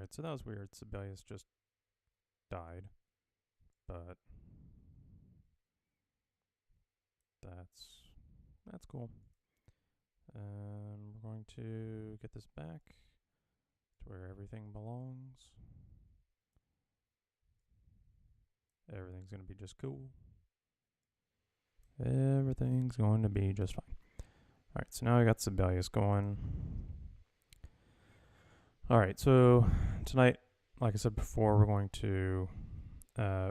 Alright, so that was weird. Sibelius just died. But that's cool. And we're going to get this back to where everything belongs. Everything's going to be just cool. Everything's going to be just fine. Alright, so now I got Sibelius going. Alright, so tonight, like I said before, we're going to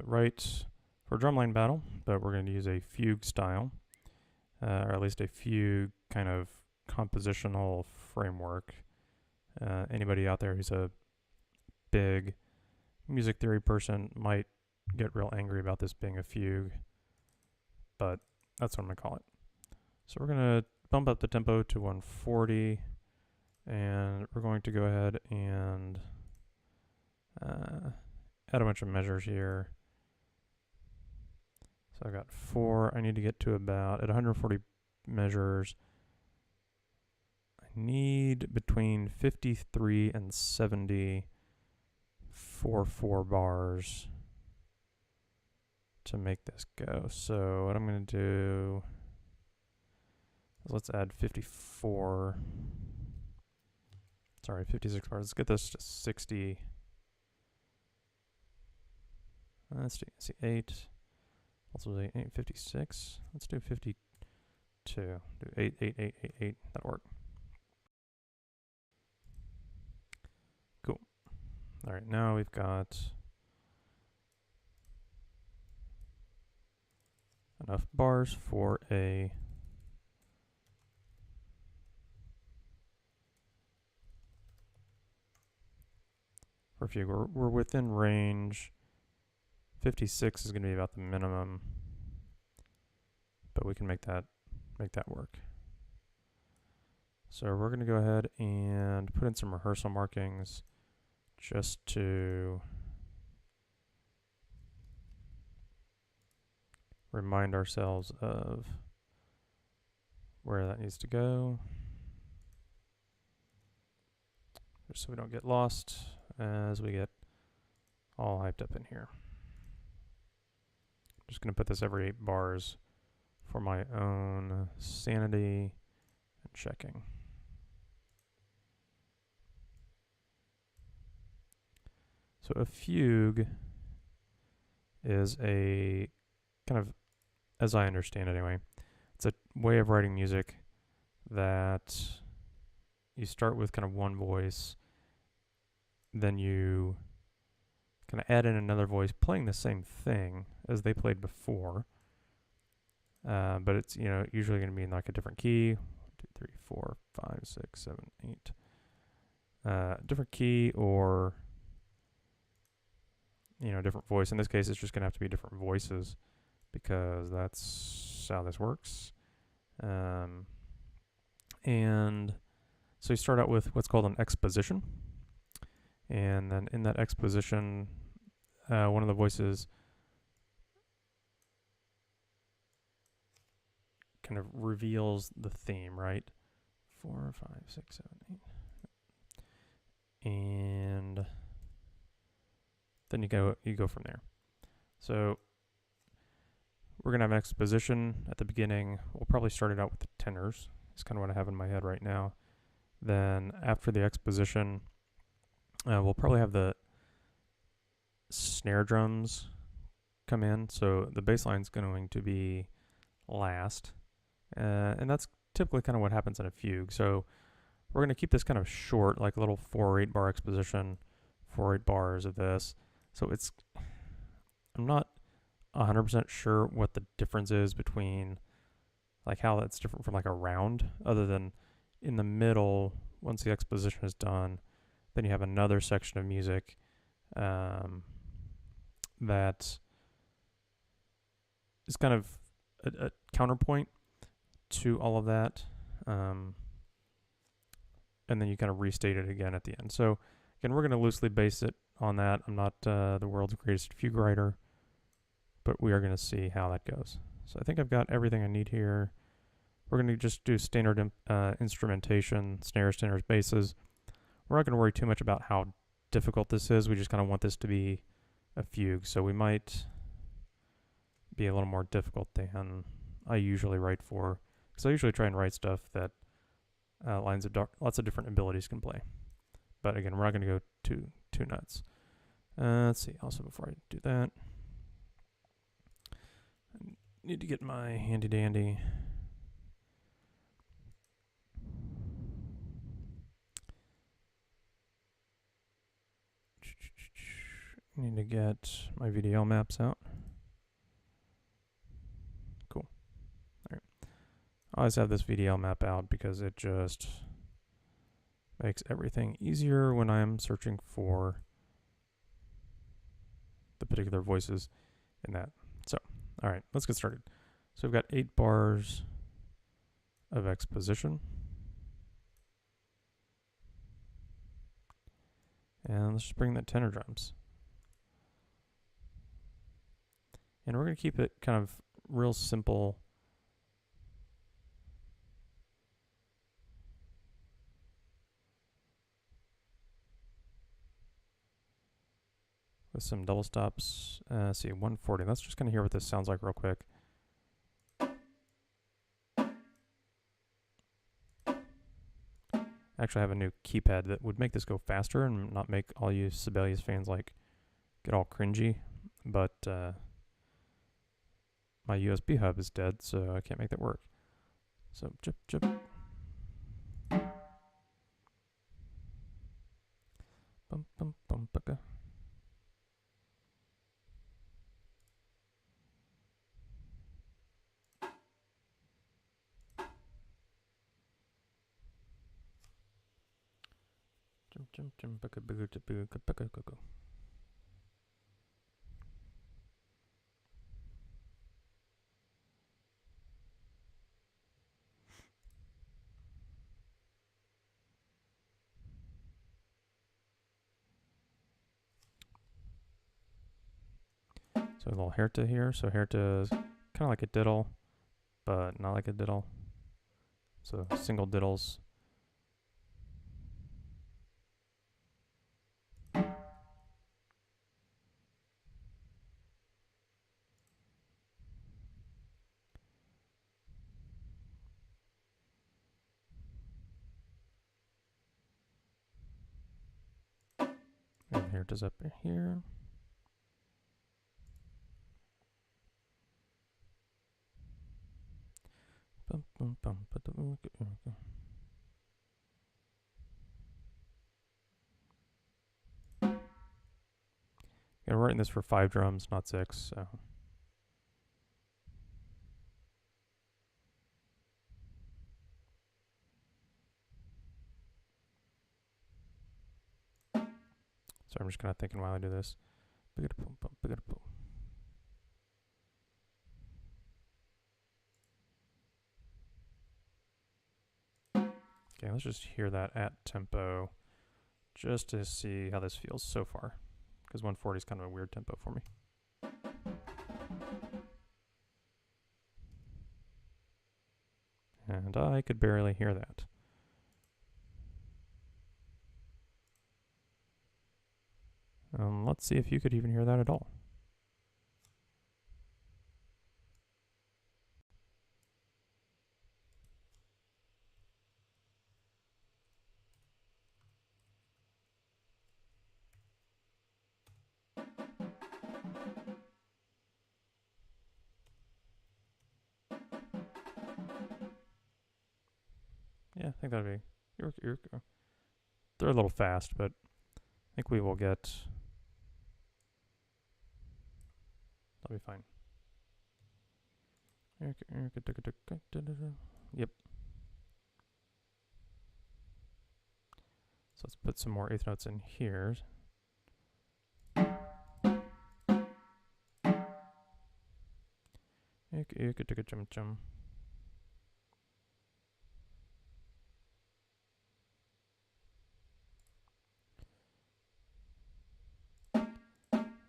write for Drumline Battle, but we're going to use a fugue style, or at least a fugue kind of compositional framework. Anybody out there who's a big music theory person might get real angry about this being a fugue, but that's what I'm going to call it. So we're going to bump up the tempo to 140, and we're going to go ahead and add a bunch of measures here. So I got 4. I need to get to about, at 140 measures, I need between 53 and 70 for 4 bars to make this go. So what I'm going to do is let's add 54. Sorry, 56 bars. Let's get this to 60. Let's see, 8. Also 8, 56. Let's do 52. Do 8, 8, 8, 8, 8. That'll work. Cool. All right, now we've got enough bars for a fugue. We're within range. 56 is going to be about the minimum, but we can make that work. So we're going to go ahead and put in some rehearsal markings just to remind ourselves of where that needs to go, just so we don't get lost as we get all hyped up in here. Just going to put this every 8 bars for my own sanity and checking. So a fugue is a kind of, as I understand it anyway, it's a way of writing music that you start with kind of one voice, then you kind of add in another voice playing the same thing as they played before, but it's usually going to be in like a different key. 1, 2, 3, 4, 5, 6, 7, 8. Different key or different voice. In this case, it's just going to have to be different voices because that's how this works. And so you start out with what's called an exposition. And then in that exposition, one of the voices kind of reveals the theme, right? 4, 5, 6, 7, 8. And then you go from there. So we're going to have an exposition at the beginning. We'll probably start it out with the tenors. It's kind of what I have in my head right now. Then after the exposition, we'll probably have the snare drums come in. So the bass line's going to be last. And that's typically kind of what happens in a fugue. So we're going to keep this kind of short, like a little 4 or 8 bar exposition, 4 or 8 bars of this. So I'm not 100% sure what the difference is between, like how that's different from like a round, other than in the middle, once the exposition is done, then you have another section of music that is kind of a counterpoint to all of that. And then you kind of restate it again at the end. So again, we're going to loosely base it on that. I'm not the world's greatest fugue writer, but we are going to see how that goes. So I think I've got everything I need here. We're going to just do standard instrumentation, snares, tenors, basses. We're not going to worry too much about how difficult this is. We just kind of want this to be a fugue, so we might be a little more difficult than I usually write for, because I usually try and write stuff that lots of different abilities can play. But again, we're not going to go too nuts. Let's see. Also, before I do that, I need to get my handy dandy. I need to get my VDL maps out. Cool. All right. I always have this VDL map out because it just makes everything easier when I'm searching for the particular voices in that. So, all right, let's get started. So we've got 8 bars of exposition. And let's just bring the tenor drums. And we're going to keep it kind of real simple. With some double stops. Let's see, 140. Let's just kind of hear what this sounds like real quick. Actually, I have a new keypad that would make this go faster and not make all you Sibelius fans like get all cringy. But my USB hub is dead, so I can't make that work. So, chip, chip. Bum, bum, bum, baka. Jum, jum, jum, baka, baka, baka, baka, baka. So a little Herta here. So Herta is kind of like a diddle, but not like a diddle. So single diddles. And Herta's up here. Bum, bum, bum, we're writing this for 5 drums, not 6, so. So I'm just kind of thinking while I do this. Okay, let's just hear that at tempo just to see how this feels so far. Because 140 is kind of a weird tempo for me. And I could barely hear that. Let's see if you could even hear that at all. Yeah, I think that'd be. They're a little fast, but I think we will get. That'll be fine. Yep. So let's put some more eighth notes in here. Jum.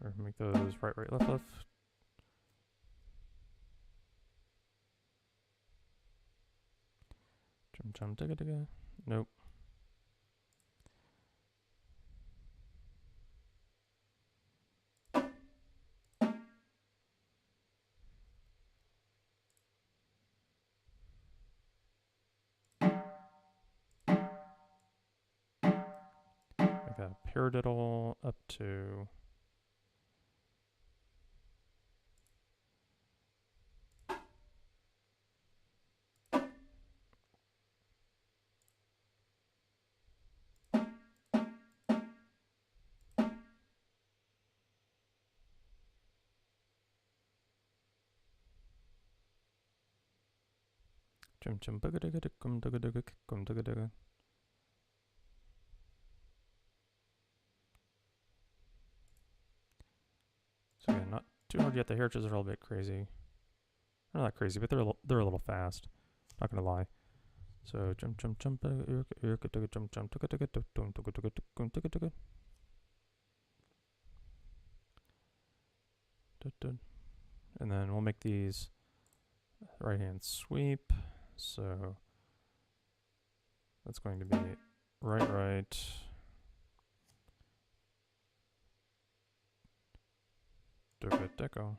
Or make those right, left. Jum, digga. Nope. like a paradiddle up to chum chum bugga dugga dugga dugga dugga dugga dugga. So again, not too hard yet. The hair are a little bit crazy. They're not crazy, but they're a little fast. Not gonna lie. So jump jump jump jump jump jump. And then we'll make these right hand sweep. So that's going to be right right. Deco deco.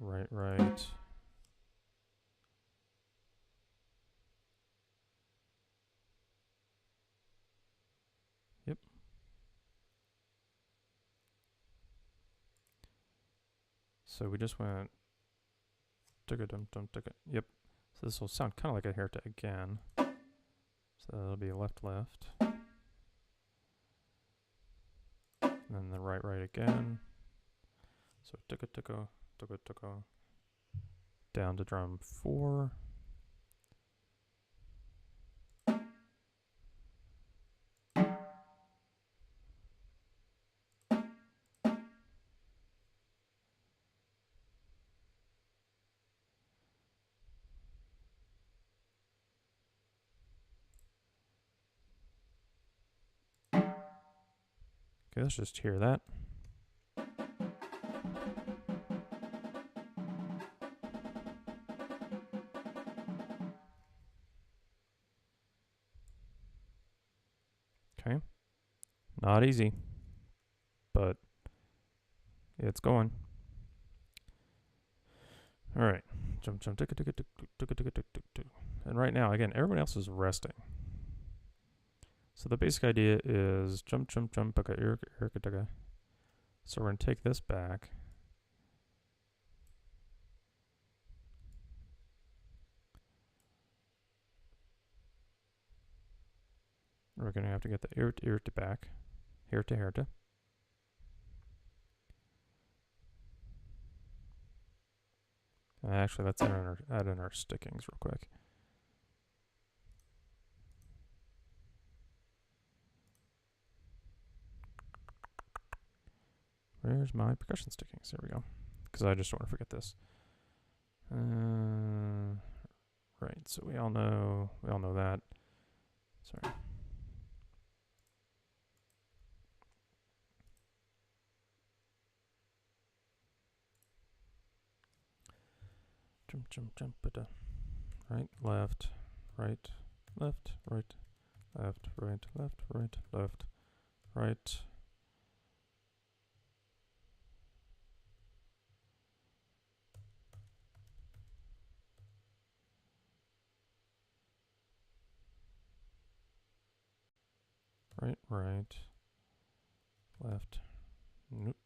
Right right. Yep. So we just went ticka dum dum ticka. Yep. So this will sound kind of like a haircut again. So that'll be left left. And then the right right again. So ticka ticka ticka ticka. Down to drum 4. Okay, let's just hear that. Okay. Not easy, but it's going. All right. Jump, jump, tick, tick, tick, tick, tick, tick, tick, tick. And right now, again, everyone else is resting. So the basic idea is jump, jump, jump, okay, irka. So we're going to take this back. We're going to have to get the irta back. Herta. Actually, let's add in our stickings real quick. Where's my percussion stickings? There we go. Because I just don't want to forget this. Right. So we all know that. Sorry. Jump, jump, jump. Right, left, right, left, right, left, right, left, right, left, right. Right, right, left, nope.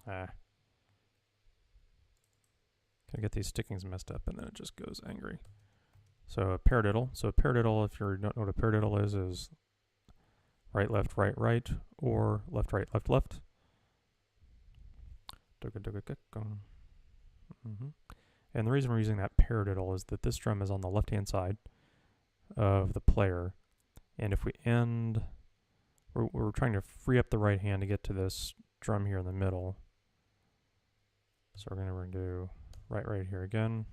Gonna get these stickings messed up and then it just goes angry. So a paradiddle. So a paradiddle, if you don't know what a paradiddle is right, left, right, right, or left, right, left, left. And the reason we're using that paradiddle is that this drum is on the left-hand side of the player. And if we end, we're trying to free up the right hand to get to this drum here in the middle. So we're going to do right, right here again.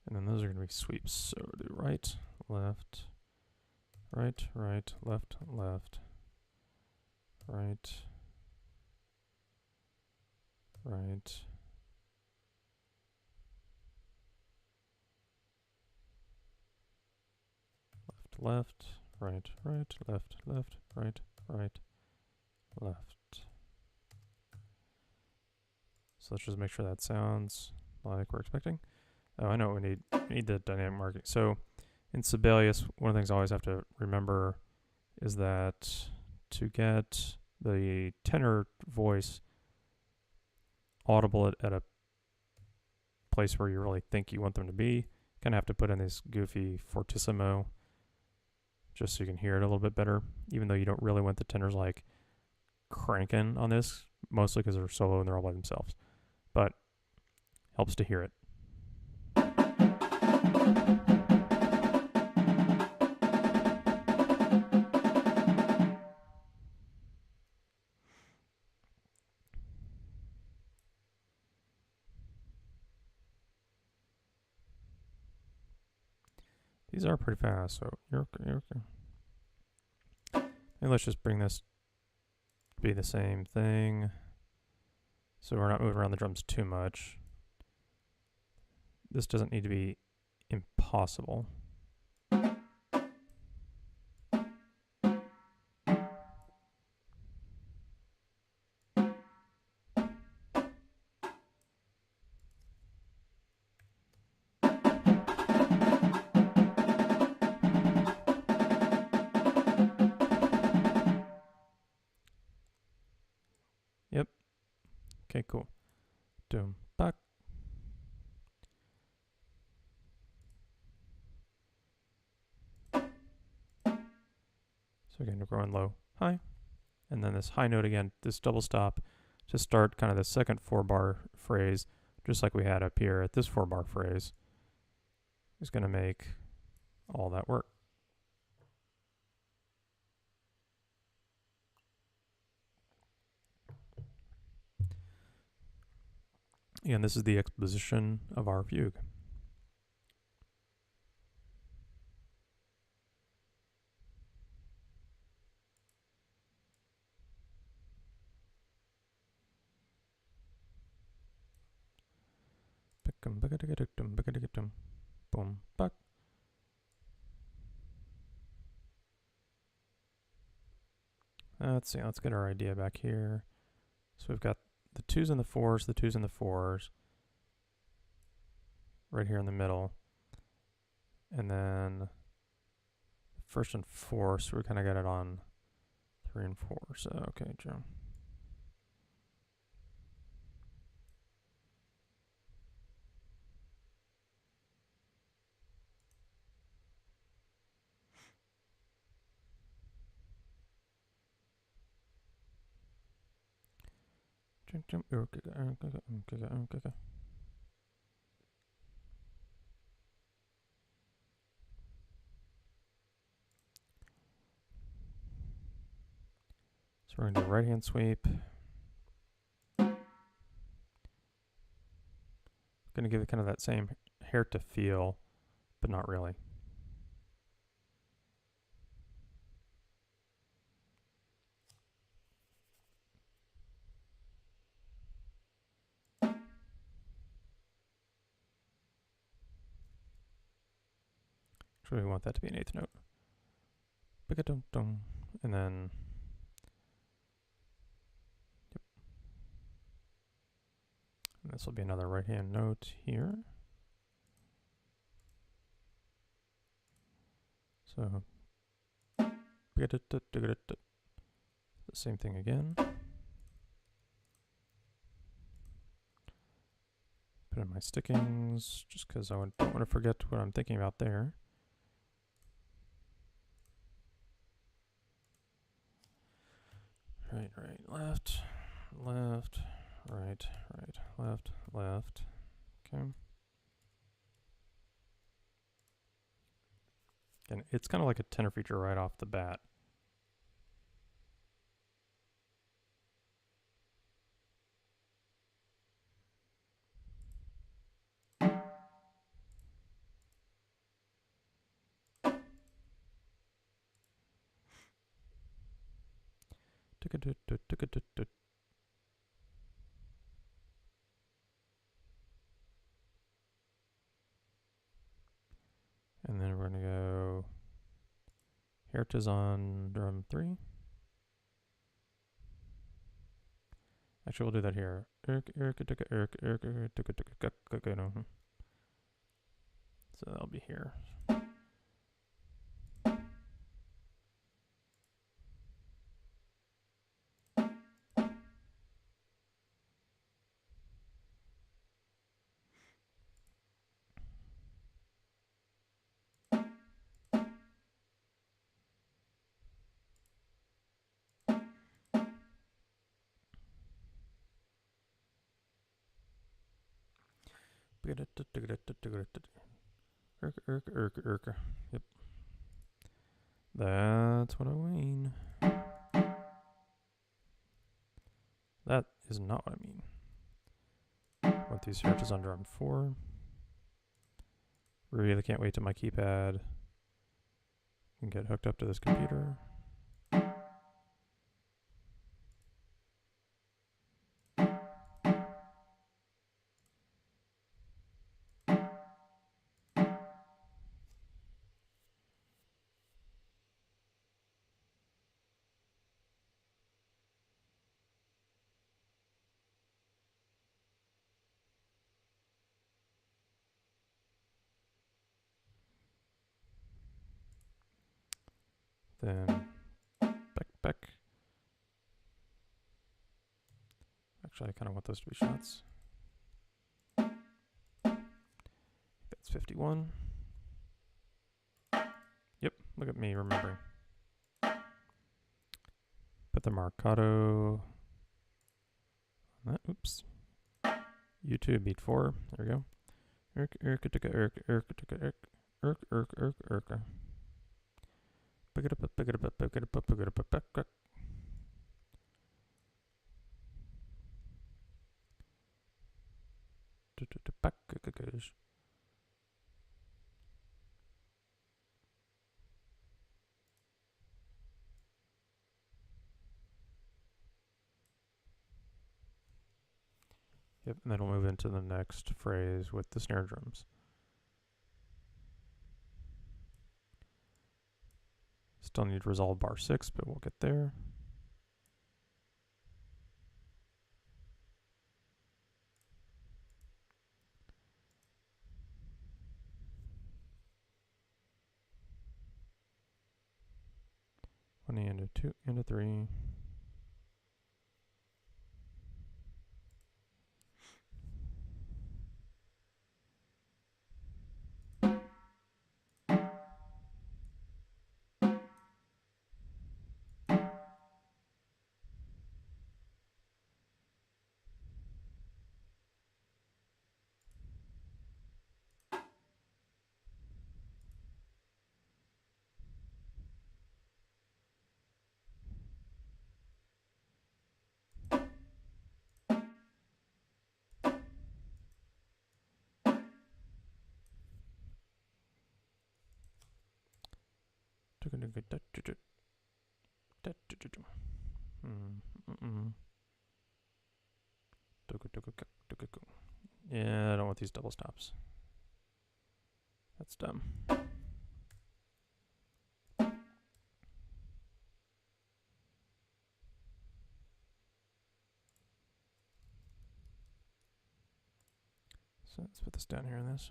And then those are going to be sweeps. So do right, left, right, right, left, left, right, right, left, right, right, left, left, right, right, left. So let's just make sure that sounds like we're expecting. Oh, I know what we need. We need the dynamic marking. So in Sibelius, one of the things I always have to remember is that to get the tenor voice audible at a place where you really think you want them to be, you kind of have to put in this goofy fortissimo just so you can hear it a little bit better, even though you don't really want the tenors like cranking on this, mostly because they're solo and they're all by themselves. But helps to hear it. These are pretty fast, so you're okay. And let's just bring this to be the same thing, so we're not moving around the drums too much. This doesn't need to be impossible. Yep. Okay, cool. Doom, back. So again, we're going low, high. And then this high note again, this double stop to start kind of the second 4-bar phrase, just like we had up here at this 4-bar phrase, is going to make all that work. And this is the exposition of our fugue. Boom, back. Let's see, let's get our idea back here. So we've got the 2s and the 4s, the 2s and the 4s, right here in the middle. And then 1st and 4th, so we kind of got it on 3 and 4. So, okay, Joe. So we're going to do right hand sweep. Going to give it kind of that same hair to feel, but not really. Actually, we want that to be an 8th note. And then, yep. And this will be another right hand note here. So, the same thing again. Put in my stickings, just because I don't want to forget what I'm thinking about there. Right, right, left, left, right, right, left, left. Okay. And it's kind of like a tenor feature right off the bat. And then we're going to go Here it is on drum 3. Actually, we'll do that here. So that'll be here. Yep. That's what I mean. That is not what I mean. Want these searches on drum 4. Really can't wait till my keypad can get hooked up to this computer. Then back. Actually, I kind of want those to be shots. That's 51. Yep, look at me remembering. Put the Marcato on that. Oops. U2 beat 4. There we go. Pick it up. Yep, and then we'll move into the next phrase with the snare drums. Still need to resolve bar 6, but we'll get there. One into 2 into 3. Yeah, I don't want these double stops. That's dumb. So let's put this down here in this.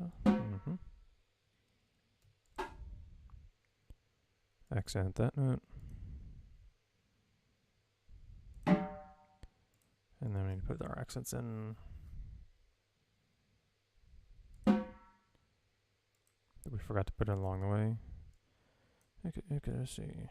Accent that note. And then we need to put our accents in. That we forgot to put in along the way. Okay, let's see.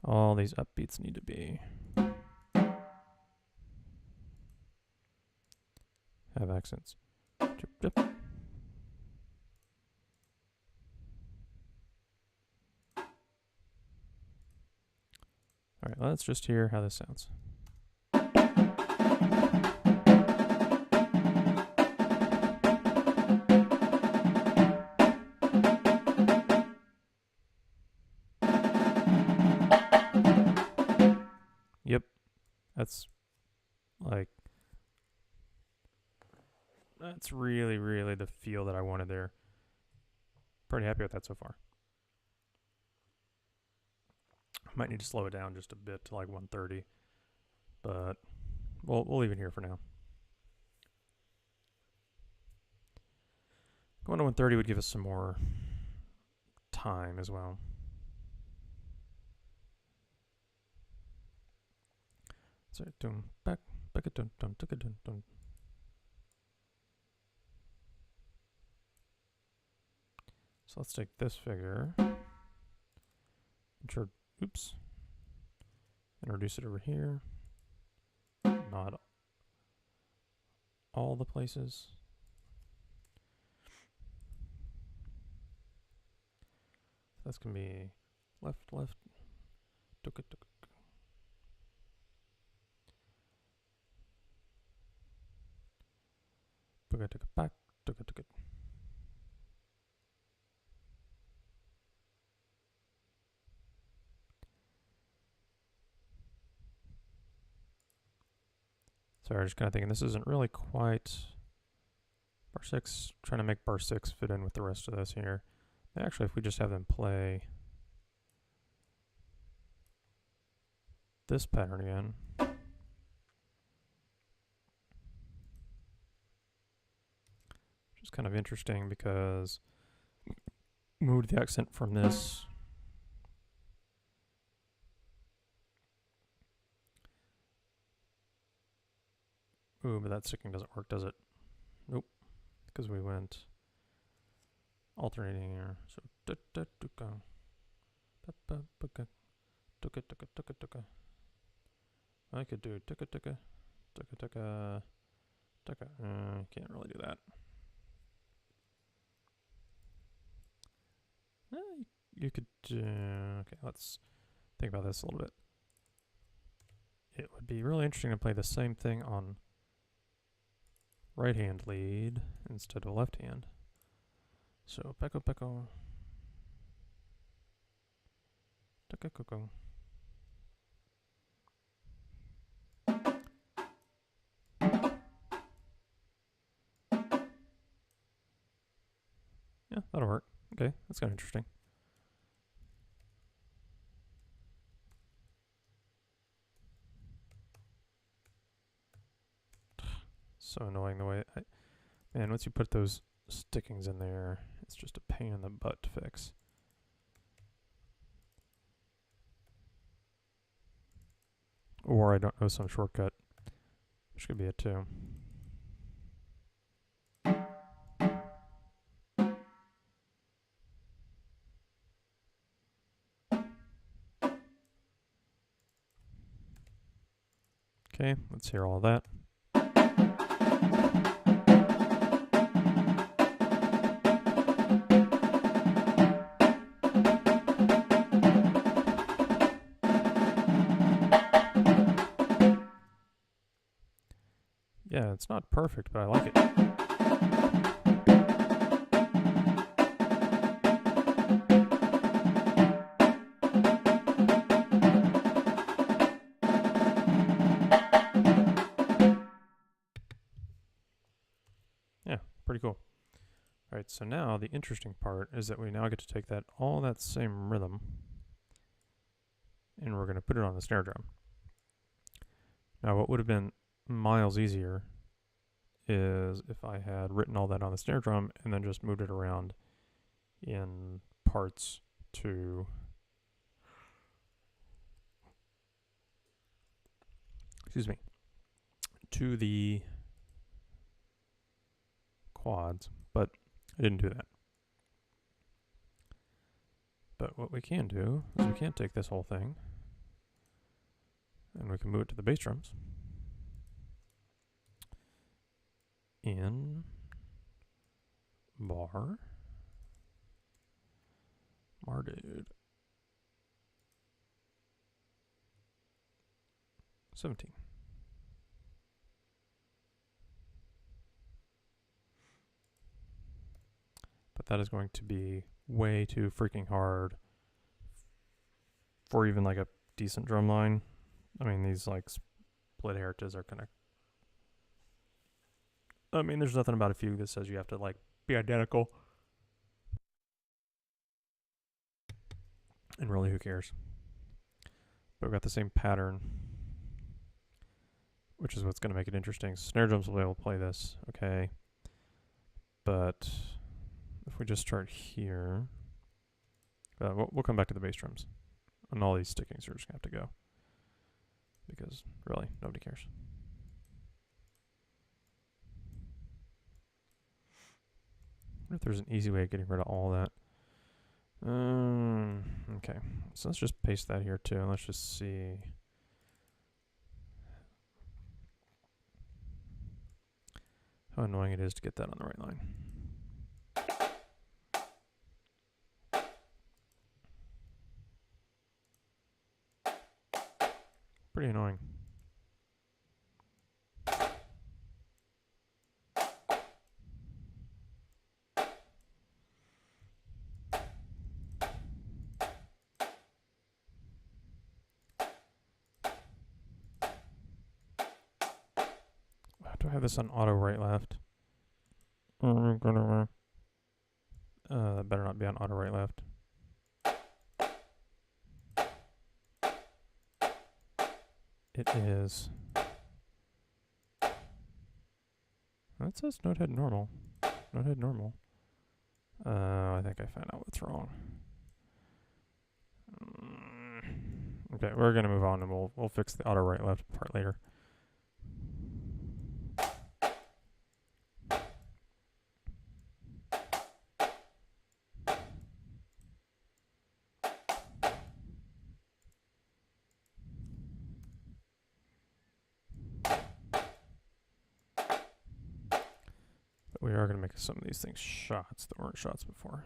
All these upbeats need to be have accents. All right, let's just hear how this sounds. Yep, that's like, that's really, really the feel that I wanted there. Pretty happy with that so far. I might need to slow it down just a bit to like 130, but we'll leave it here for now. Going to 130 would give us some more time as well. So dun back a dun dun dun dun dun. So let's take this figure, oops, introduce it over here. Not all the places. That's gonna be left, tuk. Back, tuk. Sorry, just kind of thinking this isn't really quite bar 6, trying to make bar 6 fit in with the rest of this here. Actually, if we just have them play this pattern again. Which is kind of interesting because moved the accent from this ooh, but that sticking doesn't work, does it? Nope, because we went alternating here. So I could do can't really do that. You could okay, let's think about this a little bit. It would be really interesting to play the same thing on right hand lead instead of left hand. So peko. Taka. Yeah, that'll work. Okay, that's kind of interesting. So annoying the way man, once you put those stickings in there, it's just a pain in the butt to fix. Or I don't know some shortcut, which could be it too. Okay, let's hear all that. Yeah, it's not perfect, but I like it. Yeah, pretty cool. All right, so now the interesting part is that we now get to take all that same rhythm and we're going to put it on the snare drum. Now, what would have been miles easier is if I had written all that on the snare drum and then just moved it around in parts to to the quads, but I didn't do that. But what we can do is we can take this whole thing and we can move it to the bass drums in bar dude. 17. But that is going to be way too freaking hard for even like a decent drum line. I mean, these like split heritage are kind of. I mean, there's nothing about a fugue that says you have to like be identical. And really, who cares? But we've got the same pattern, which is what's going to make it interesting. Snare drums will be able to play this, okay. But if we just start here, we'll come back to the bass drums. And all these stickings are just going to have to go. Because, really, nobody cares. I wonder if there's an easy way of getting rid of all that. Okay, so let's just paste that here too, and let's just see. How annoying it is to get that on the right line. Pretty annoying. Do I have this on auto right left? That better not be on auto right left. It is. That says note head normal. Note head normal. I think I found out what's wrong. Okay, we're gonna move on and we'll fix the auto right left part later. We are going to make some of these things shots that weren't shots before.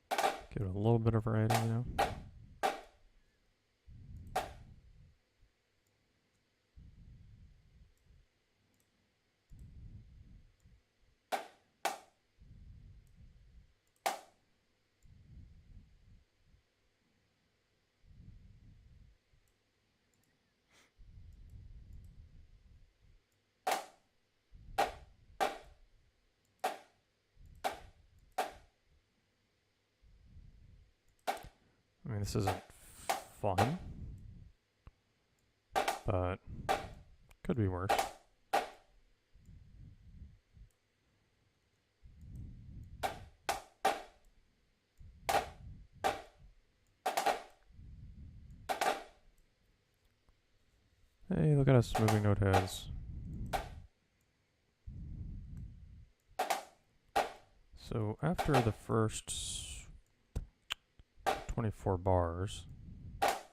Give it a little bit of variety, you know. I mean, this isn't fun, but could be worse. Hey, look at us moving note heads. So after the first 24 bars,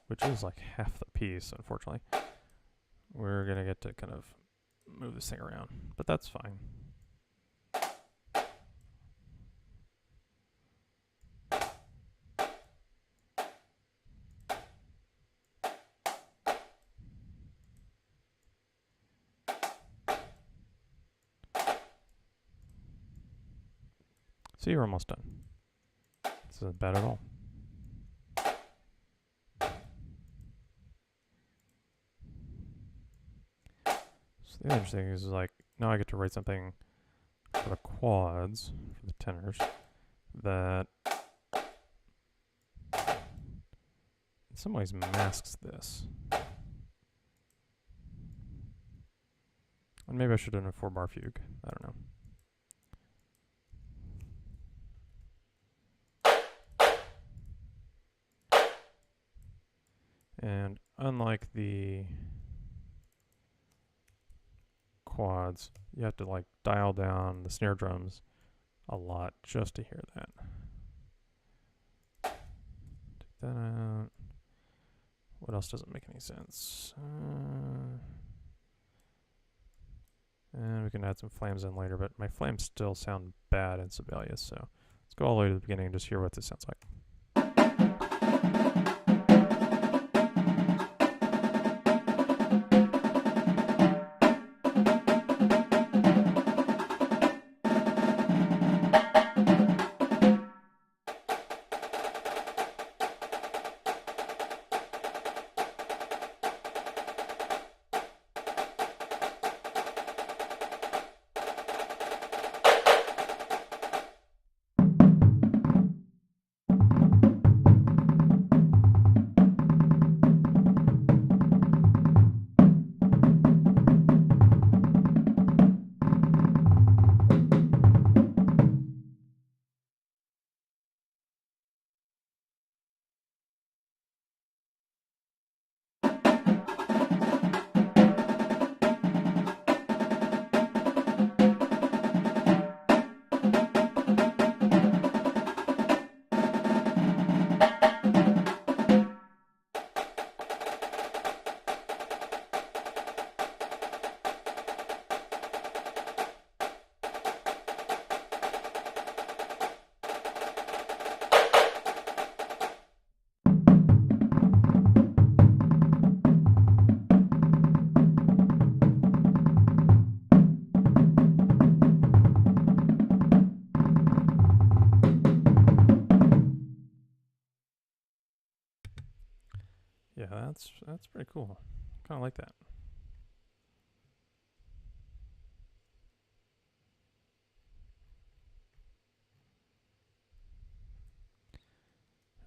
which is like half the piece, unfortunately, we're going to get to kind of move this thing around, but that's fine. See, you're almost done. This isn't bad at all. The other thing is like, now I get to write something for the quads, for the tenors, that in some ways masks this. And maybe I should have done a 4-bar fugue. I don't know. And unlike the quads, you have to like dial down the snare drums a lot just to hear that. Take that out. What else doesn't make any sense? And we can add some flames in later, but my flames still sound bad in Sibelius, so let's go all the way to the beginning and just hear what this sounds like. that's pretty cool. Kind of like that.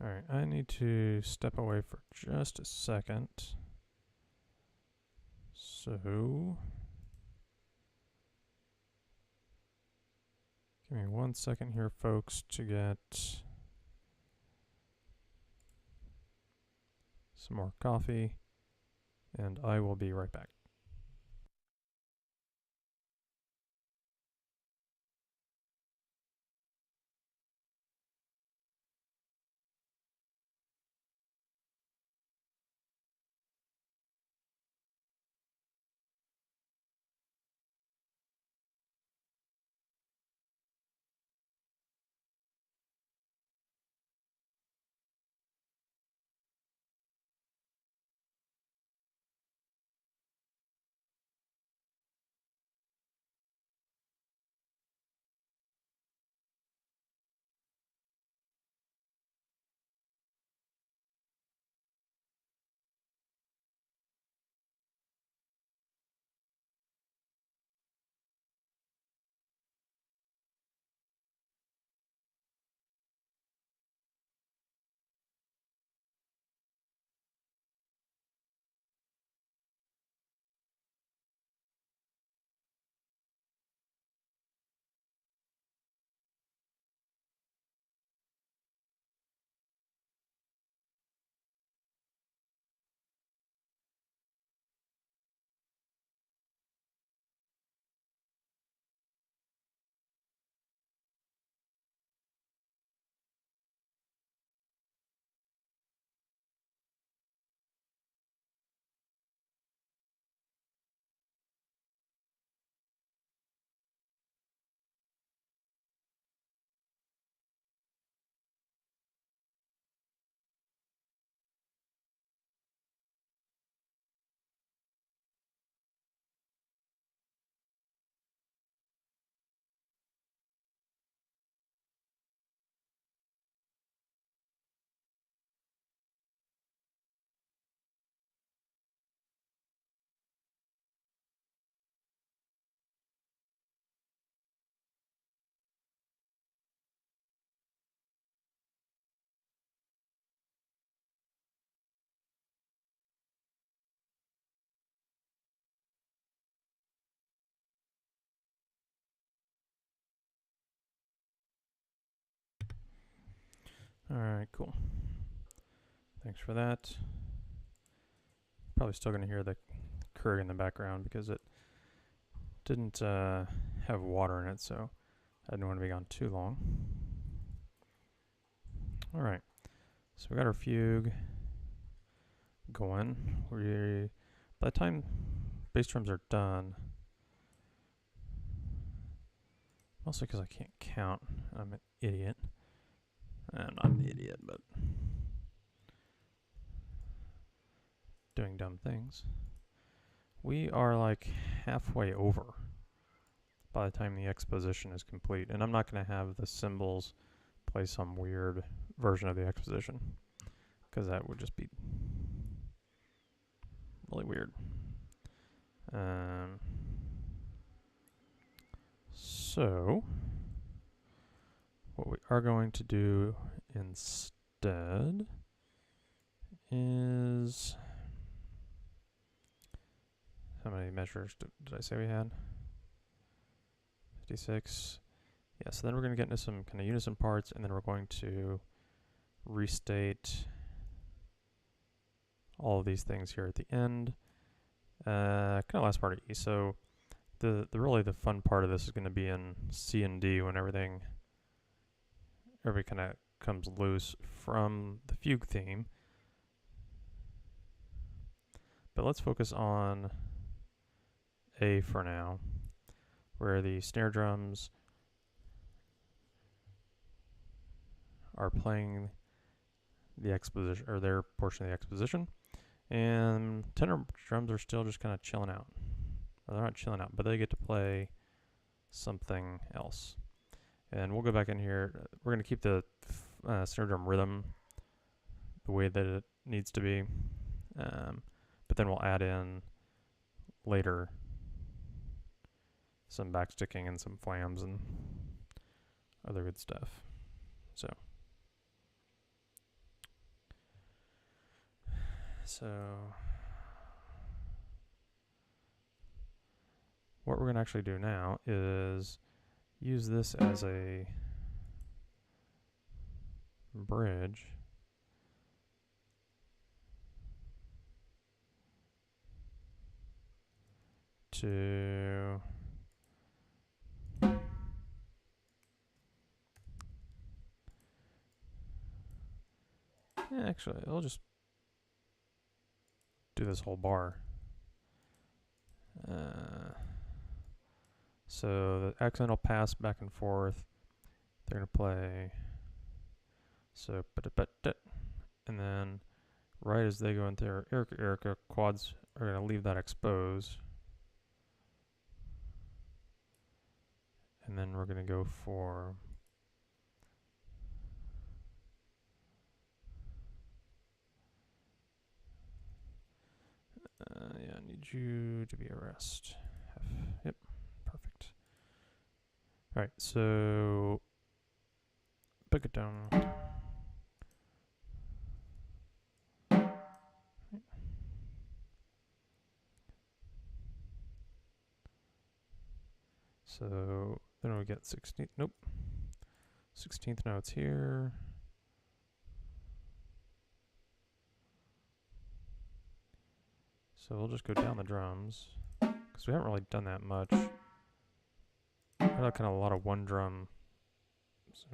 All right, I need to step away for just a second. So, give me 1 second here, folks, to get some more coffee, and I will be right back. All right, cool. Thanks for that. Probably still going to hear the Keurig in the background because it didn't have water in it, so I didn't want to be gone too long. All right, so we got our fugue going. By the time bass drums are done, mostly because I can't count, I'm an idiot. I'm not an idiot, but doing dumb things. We are like halfway over by the time the exposition is complete, and I'm not going to have the cymbals play some weird version of the exposition because that would just be really weird. So what we are going to do instead is, how many measures did I say we had? 56. Yeah, so then we're going to get into some kind of unison parts, and then we're going to restate all of these things here at the end. Kind of last part of E. So the really the fun part of this is going to be in C and D when everybody kind of comes loose from the fugue theme. But let's focus on A for now, where the snare drums are playing the exposition, or their portion of the exposition, and tenor drums are still just kind of chilling out. Well, they're not chilling out, but they get to play something else. And we'll go back in here. We're going to keep the snare drum rhythm the way that it needs to be. But then we'll add in later some backsticking and some flams and other good stuff. So what we're going to actually do now is use this as a bridge to actually, I'll just do this whole bar. So the accent will pass back and forth. They're going to play. So, and then right as they go into their Erica, quads are going to leave that exposed. And then we're going to go for yeah, I need you to be a rest. Yep, perfect. All right, so pick it down. So then we get 16th. Nope. 16th notes here. So we'll just go down the drums because we haven't really done that much. I got kind of a lot of one drum. So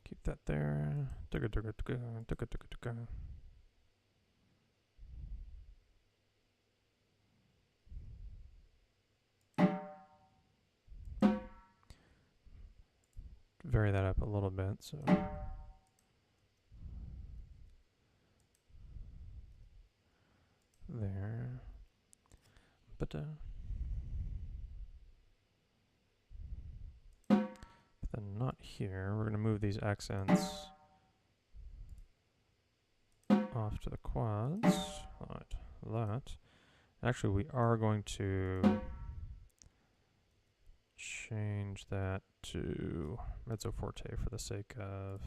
keep that there. Vary that up a little bit. So there. But then not here. We're going to move these accents off to the quads. Like that. Actually, we are going to change that to mezzo forte for the sake of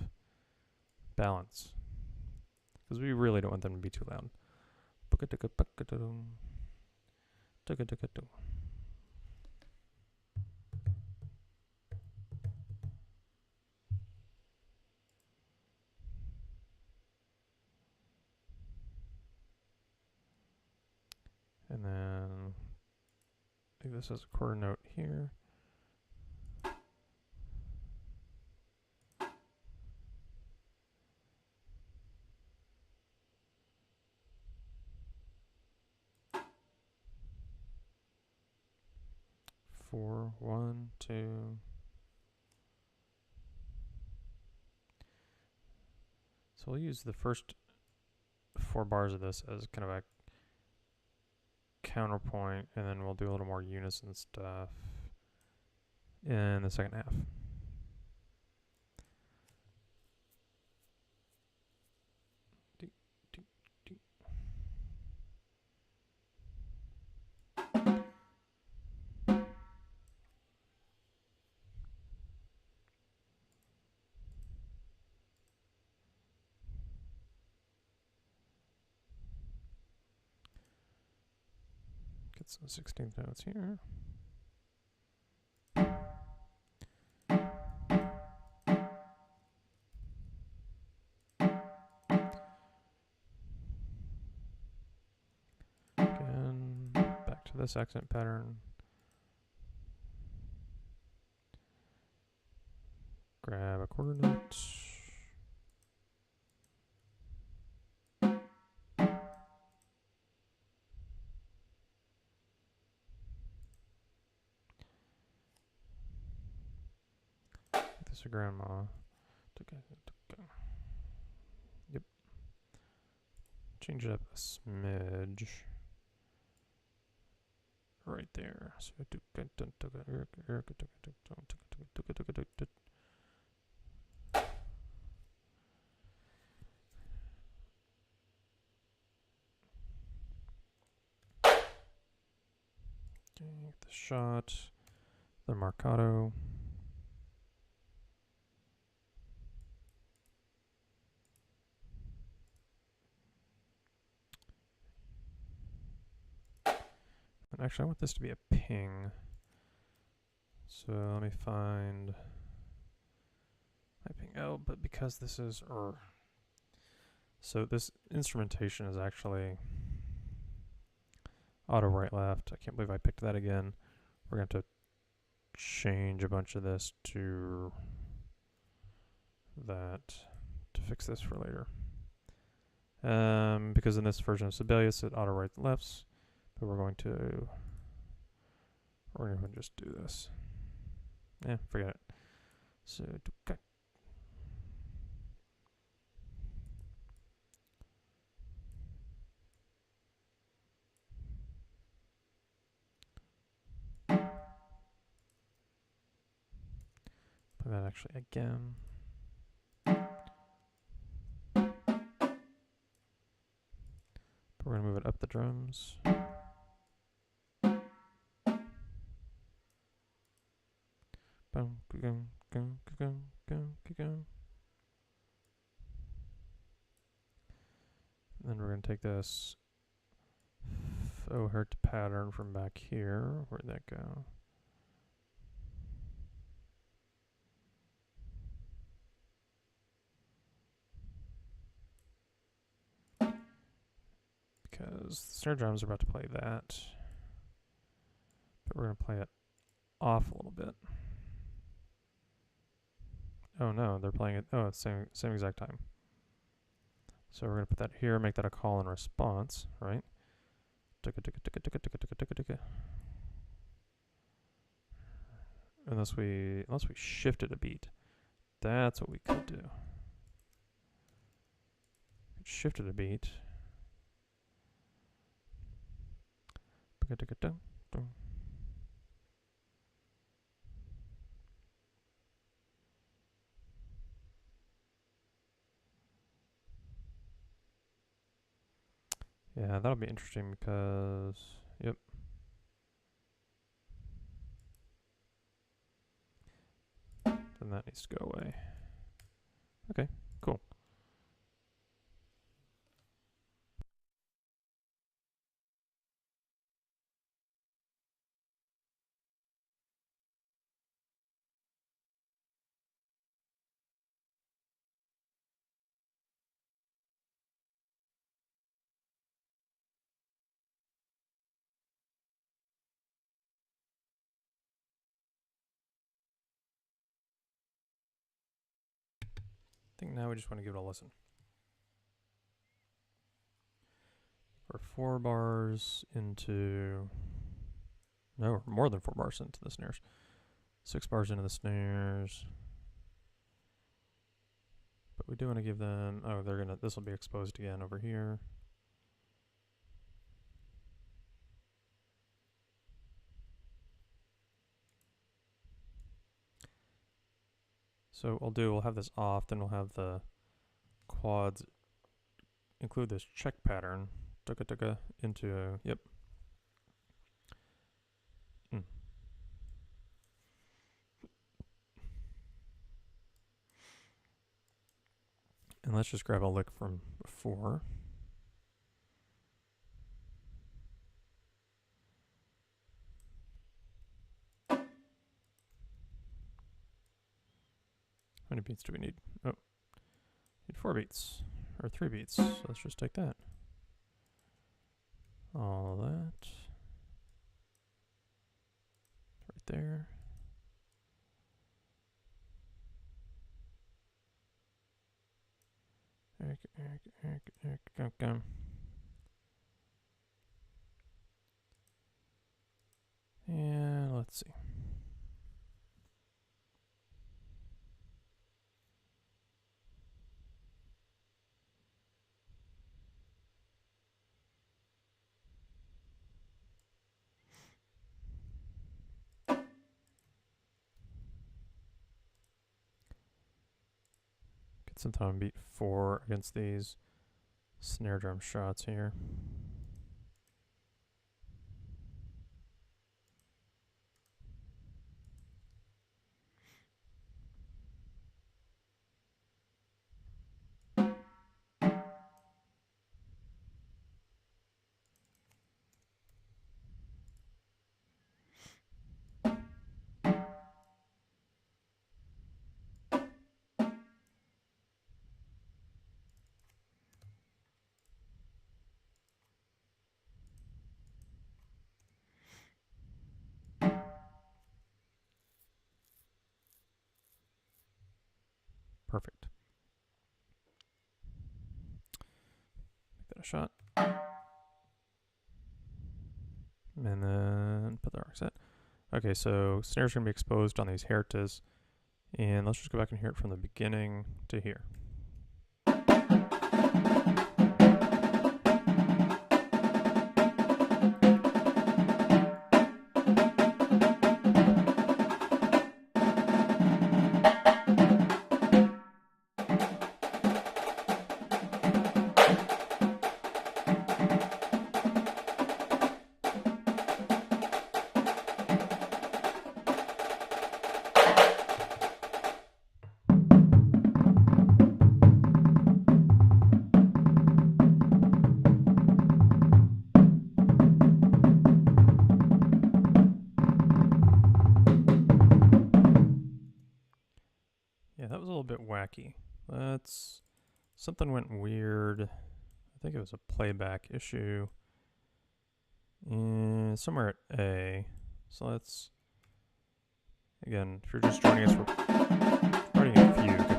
balance. Because we really don't want them to be too loud. And then I think this is a quarter note here. Four, 1, 2. So we'll use the first 4 bars of this as kind of a counterpoint, and then we'll do a little more unison stuff in the second half. Get some 16th notes here. Again, back to this accent pattern. Grab a quarter note. This is grandma. Yep. change it up a smidge. Right there. So the shot, the marcato. And actually, I want this to be a ping. So let me find my ping. Oh, but because this is so this instrumentation is actually auto right left. I can't believe I picked that again. We're going to change a bunch of this to that to fix this for later. Because in this version of Sibelius it auto right lefts, but we're going to just do this. Yeah, forget it. So okay. Play that actually again. But we're gonna move it up the drums. Boom, go, go, go, go, go. Then we're gonna take this faux hurt pattern from back here. Where'd that go? Because the snare drums are about to play that. But we're going to play it off a little bit. Oh no, they're playing it. Oh, it's same exact time. So we're going to put that here, make that a call and response, right? Unless we shifted a beat. That's what we could do. Shifted a beat. Yeah, that'll be interesting because, yep. Then that needs to go away. Okay, cool. I think now we just want to give it a listen. We're 4 bars into... No, more than 4 bars into the snares. 6 bars into the snares. But we do want to give them... Oh, they're gonna... This will be exposed again over here. So what we'll have this off, then we'll have the quads include this check pattern into, yep. And let's just grab a lick from 4. How many beats do we need? Oh, need 4 beats, or 3 beats, so let's just take that. All that. Right there. Come. And let's see. Sometimes beat 4 against these snare drum shots here. Perfect. Make that a shot. And then put the arc set. Okay, so snares are going to be exposed on these heritas. And let's just go back and hear it from the beginning to here. Yeah, that was a little bit wacky. That's something went weird. I think it was a playback issue. And somewhere at A. So let's, again, if you're just joining us, we're writing a fugue.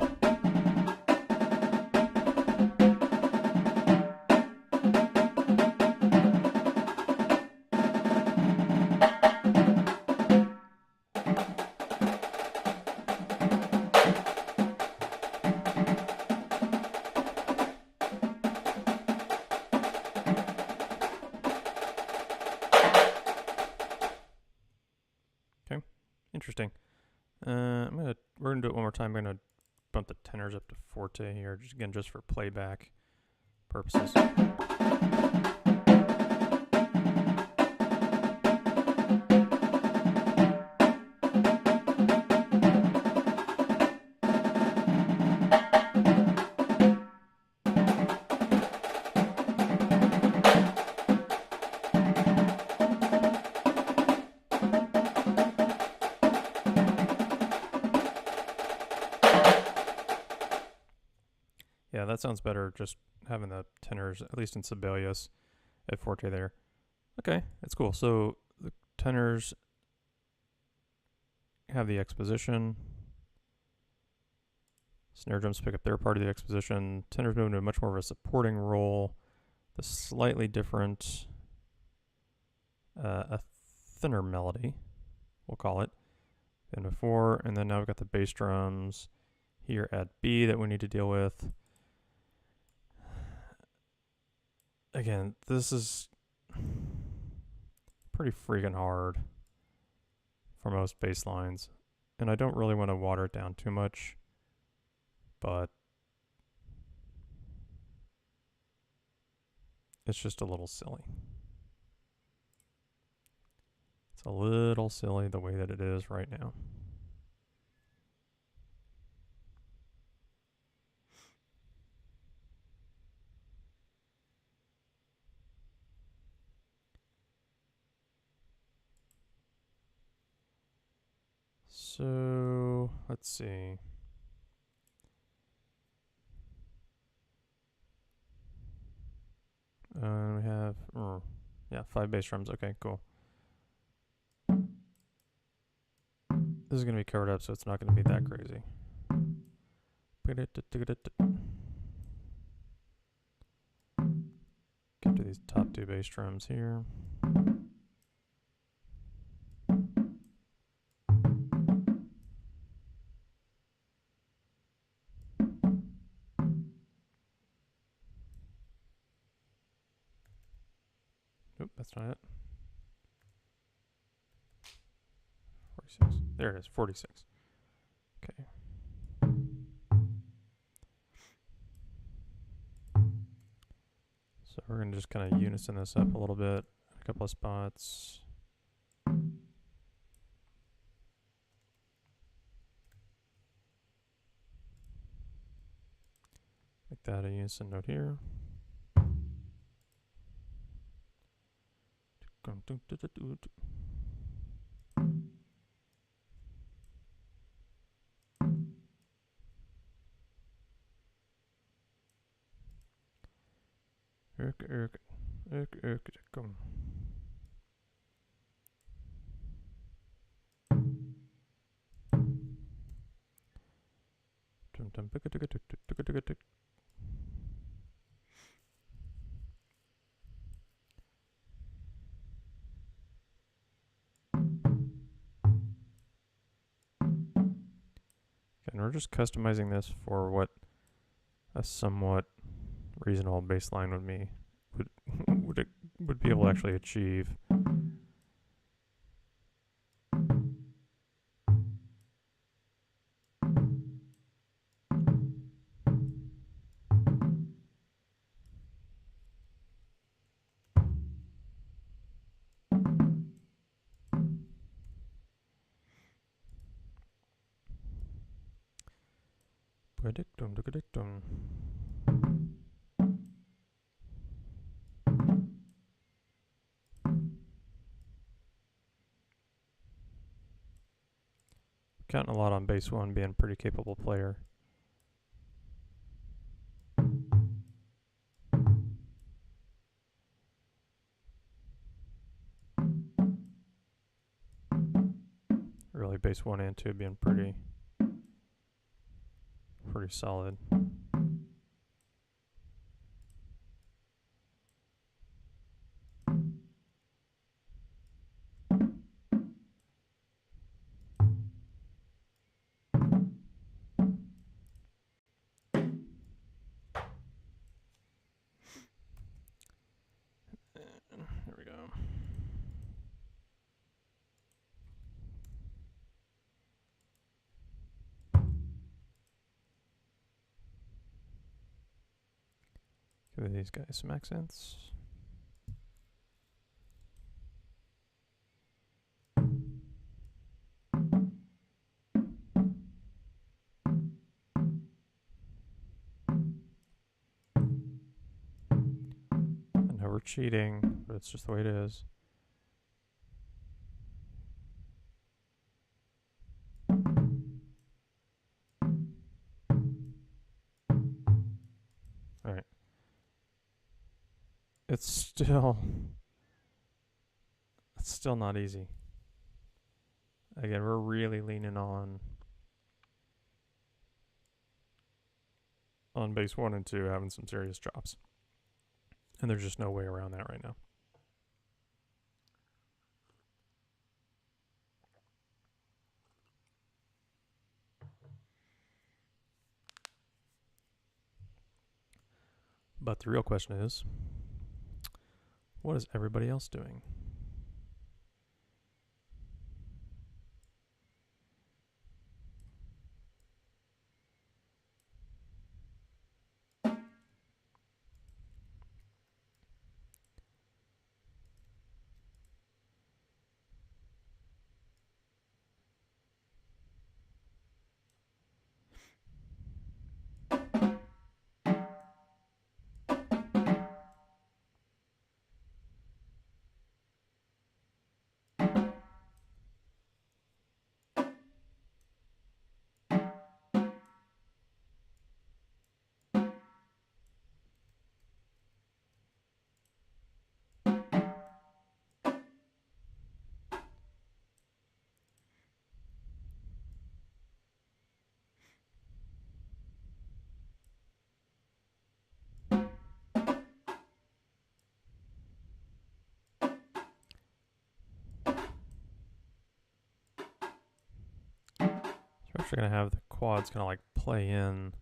Interesting. We're gonna do it one more time. I'm gonna bump the tenors up to forte here, just for playback purposes. Yeah, that sounds better, just having the tenors, at least in Sibelius, at forte there. Okay, that's cool. So the tenors have the exposition. Snare drums pick up their part of the exposition. Tenors move into much more of a supporting role. The slightly different, a thinner melody, we'll call it, than before. And then now we've got the bass drums here at B that we need to deal with. Again, this is pretty freaking hard for most bass lines, and I don't really want to water it down too much, but it's just a little silly. It's a little silly the way that it is right now. So let's see. We have, 5 bass drums. Okay, cool. This is going to be covered up, so it's not going to be that crazy. Get to these top 2 bass drums here. Nope, that's not it. 46. There it is, 46. Okay. So we're going to just kind of unison this up a little bit, a couple of spots. Make that a unison note here. And we're just customizing this for what a somewhat reasonable baseline would be able to actually achieve. Counting a lot on bass one being a pretty capable player. Really, bass 1 and 2 being pretty solid. There we go. Give these guys some accents. I know we're cheating, but it's just the way it is. Alright. It's still not easy. Again, we're really leaning on bass 1 and 2 having some serious chops. And there's just no way around that right now. But the real question is, what is everybody else doing? We're actually going to have the quads kind of like play in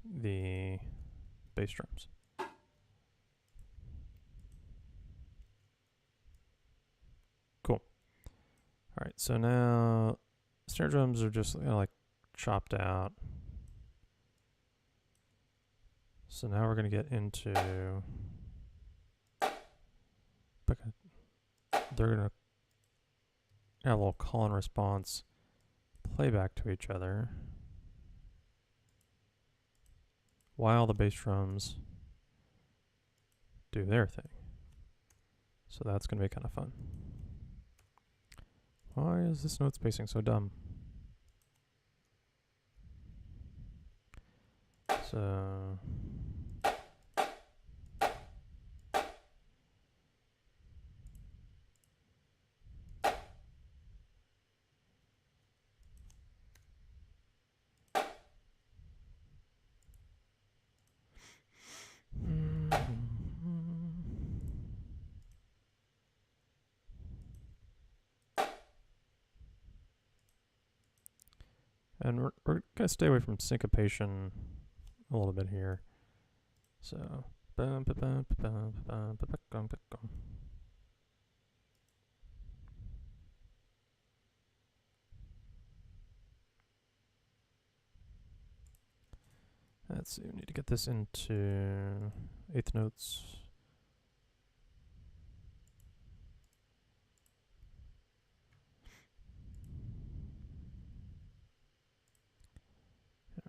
the bass drums. Cool. Alright, so now snare drums are just like chopped out. So now we're going to get into they're going to have a little call and response playback to each other while the bass drums do their thing. So that's going to be kind of fun. Why is this note spacing so dumb? So and we're going to stay away from syncopation a little bit here. So let's see, we need to get this into eighth notes.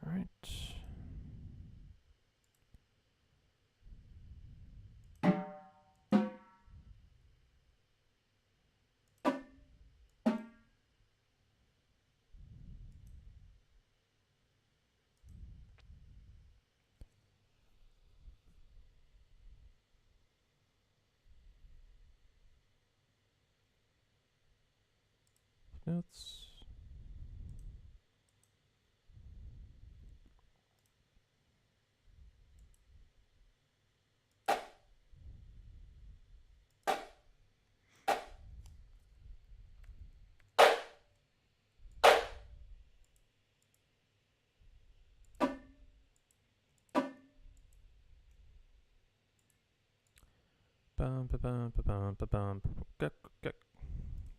All right. Notes.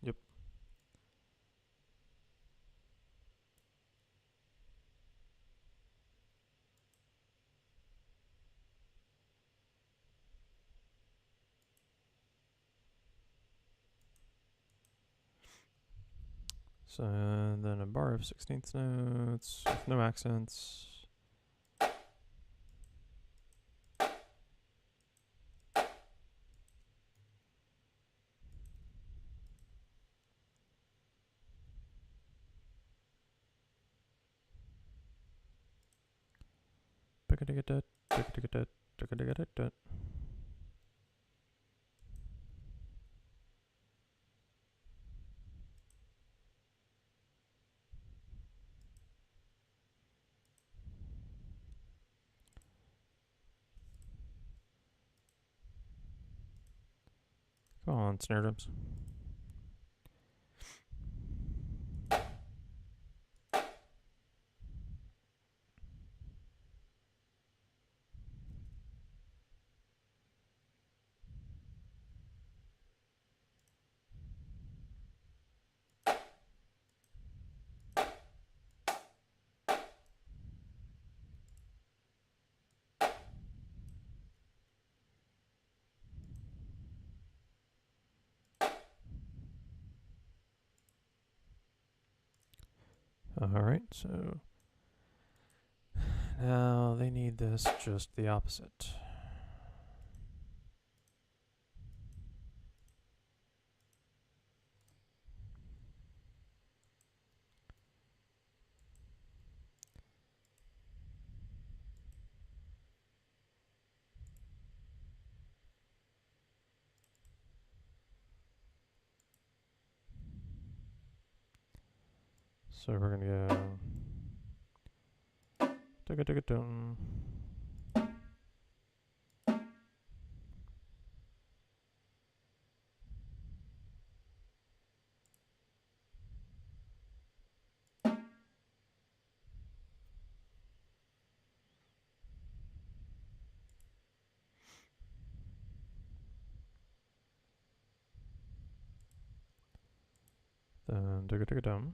Yep. So then a bar of 16th notes with no accents. Come on, snare drums. Alright, so now they need this just the opposite. So we're gonna go dum. Then go dum.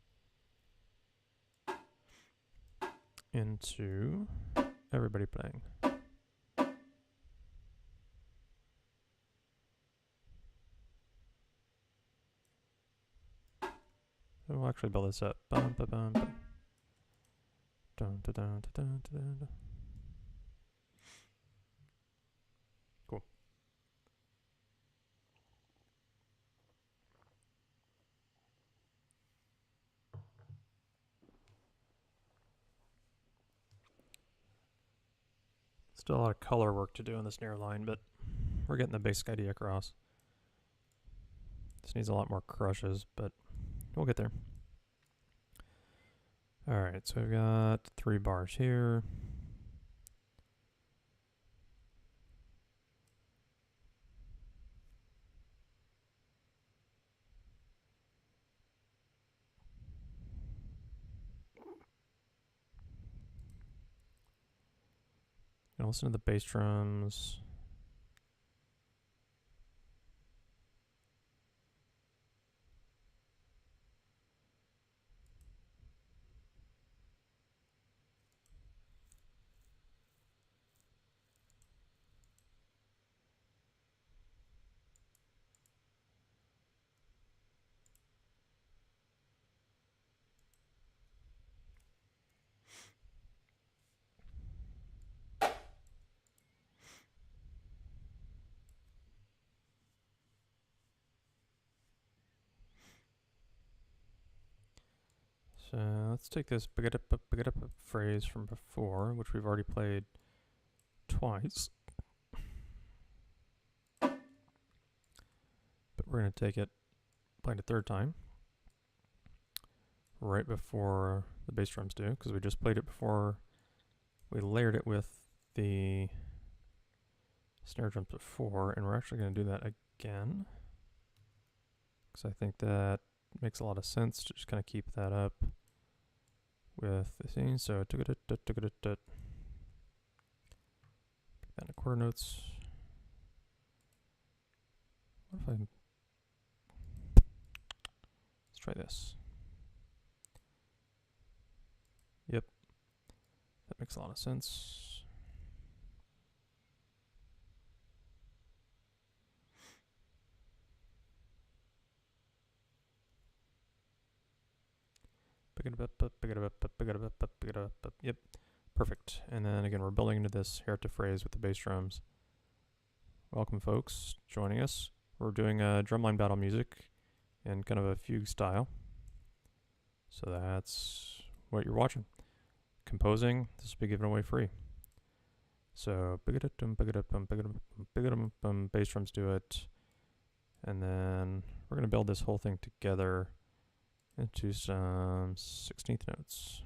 into everybody playing. So we'll actually build this up. Bum, ba, bum, bum. Dun, da, dun, da, dun, da, dun, da. Cool. Still a lot of color work to do in this snare line, but we're getting the basic idea across. This needs a lot more crushes, but we'll get there. Alright, so we've got 3 bars here. Now listen to the bass drums. So let's take this big up phrase from before, which we've already played twice. But we're going to take it, play it a third time, right before the bass drums do, because we just played it before we layered it with the snare drums before, and we're actually going to do that again, because I think that makes a lot of sense to just kind of keep that up with the scene. So put that in the quarter notes. What if I... Let's try this. Yep. That makes a lot of sense. Pick it up, pick it up, pick it up, pick it up. Yep. Perfect. And then again, we're building into this here to phrase with the bass drums. Welcome, folks, joining us. We're doing drumline battle music in kind of a fugue style. So that's what you're watching. Composing, this will be given away free. So pick it up, pick it up, pick it up, pick it up, bass drums do it. And then we're going to build this whole thing together into some 16th notes.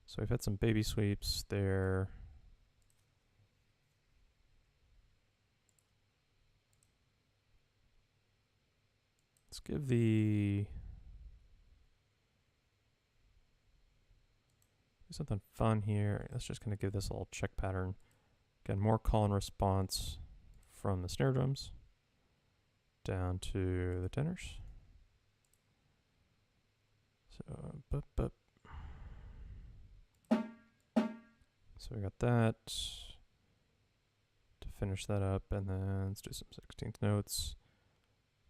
So we've had some baby sweeps there. Let's give something fun here. Let's just kind of give this a little check pattern. Again, more call and response from the snare drums down to the tenors. So, so we got that to finish that up, and then let's do some 16th notes.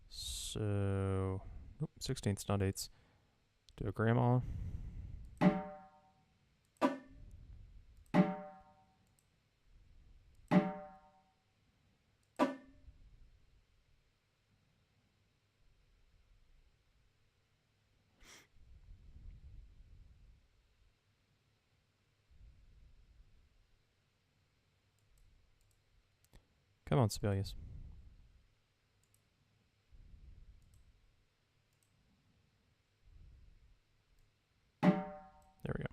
So, 16ths, not 8ths. Do a grandma. Come on, Sibelius. There we go.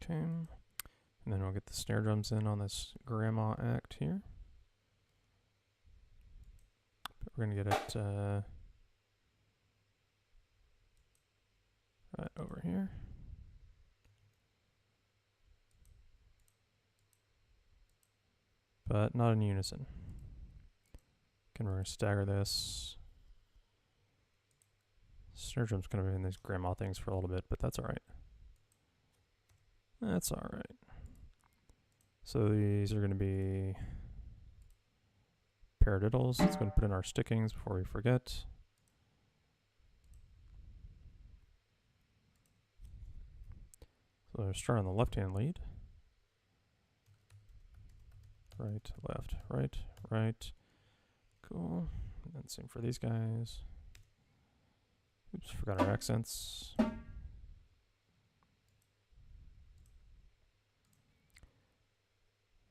Okay. And then we'll get the snare drums in on this grandma act here. But we're going to get it that over here. But not in unison. We're going to stagger this. Snare drum's going to be in these grandma things for a little bit, but that's alright. That's alright. So these are going to be paradiddles. Let's go and put in our stickings before we forget. So we'll start on the left-hand lead. Right, left, right, right. Cool. And then same for these guys. Oops, forgot our accents.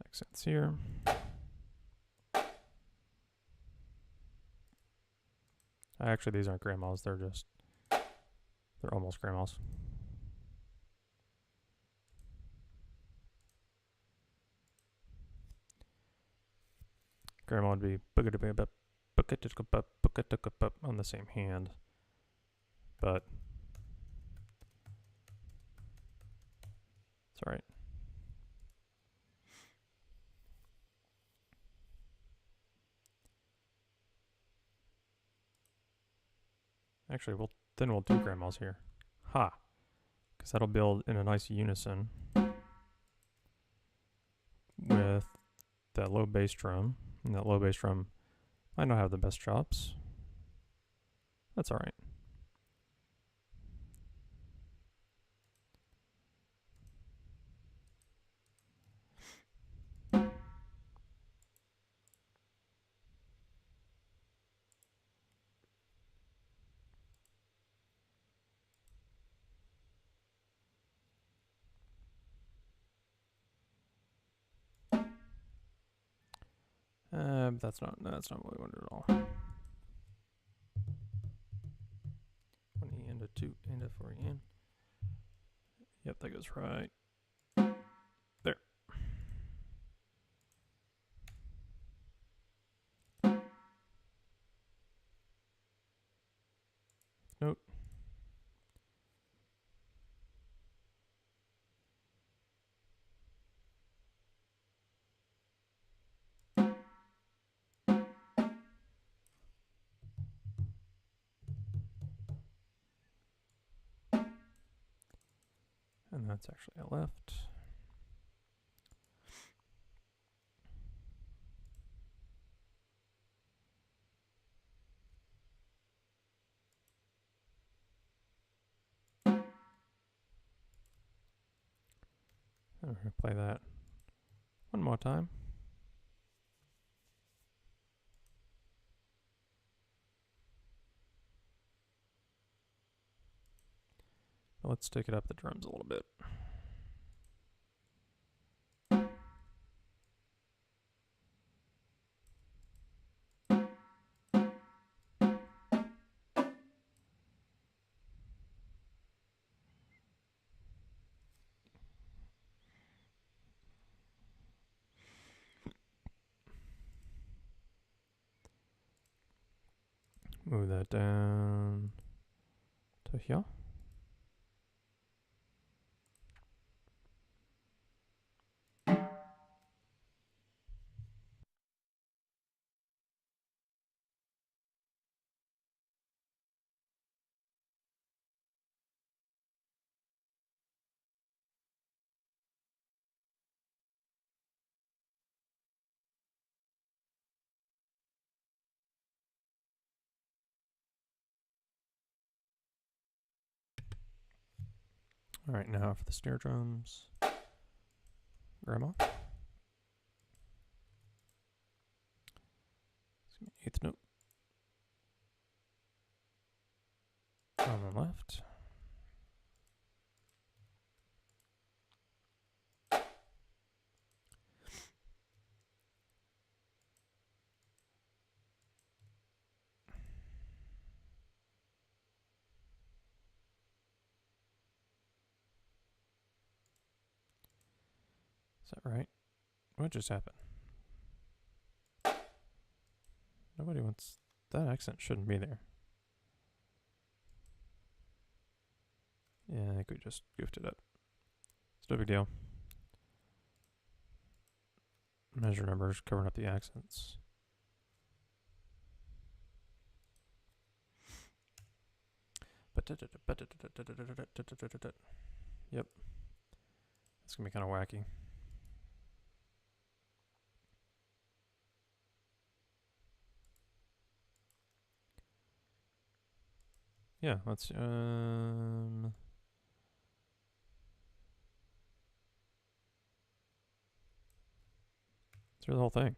Accents here. Actually, these aren't grandmas. They're almost grandmas. Grandma would be on the same hand, but it's alright. Actually, we'll do grandmas here. Ha! Because that'll build in a nice unison with that low bass drum. And that low bass drum might not have the best chops. That's alright. That's not what we wanted at all. 1E and a 2 and a 4E in. Yep, that goes right there. Note. And that's actually a left. And we're going to play that one more time. Let's take it up the drums a little bit. Move that down to here. All right, now for the snare drums. Grandma. Eighth note. On the left. Is that right? What just happened? Nobody wants... That accent shouldn't be there. Yeah, I think we just goofed it up. It's no big deal. Measure numbers, covering up the accents. Yep. It's gonna be kind of wacky. Yeah, let's through the whole thing.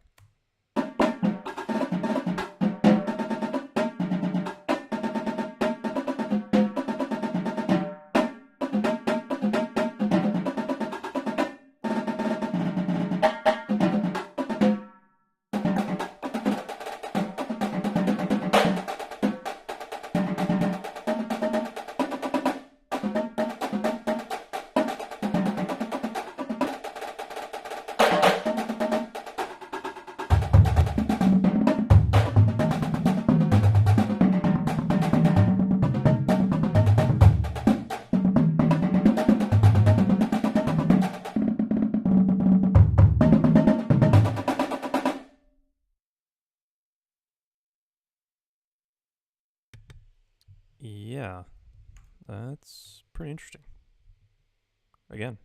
Yeah, that's pretty interesting. Again.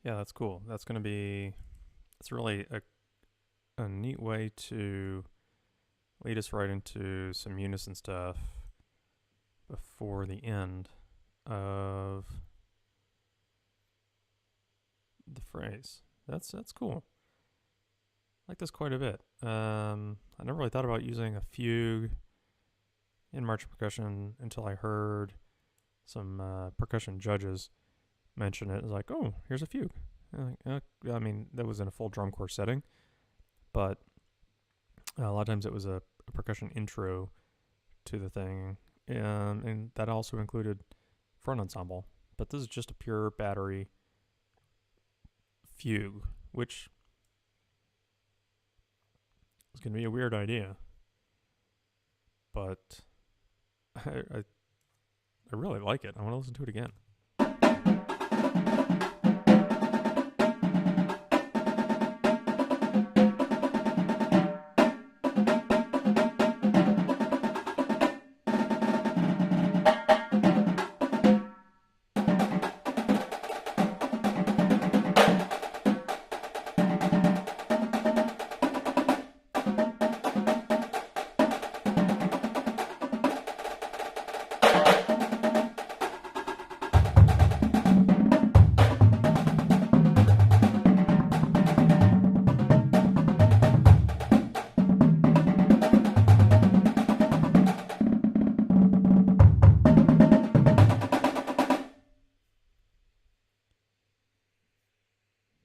Yeah, that's cool. That's going to be, it's really a neat way to lead us right into some unison stuff before the end of the phrase. That's cool. I like this quite a bit. I never really thought about using a fugue in marching percussion until I heard some percussion judges mention it. It's like, oh, here's a fugue. I mean, that was in a full drum corps setting, but a lot of times it was a percussion intro to the thing, and that also included front ensemble. But this is just a pure battery fugue, which is going to be a weird idea, but I really like it. I want to listen to it again.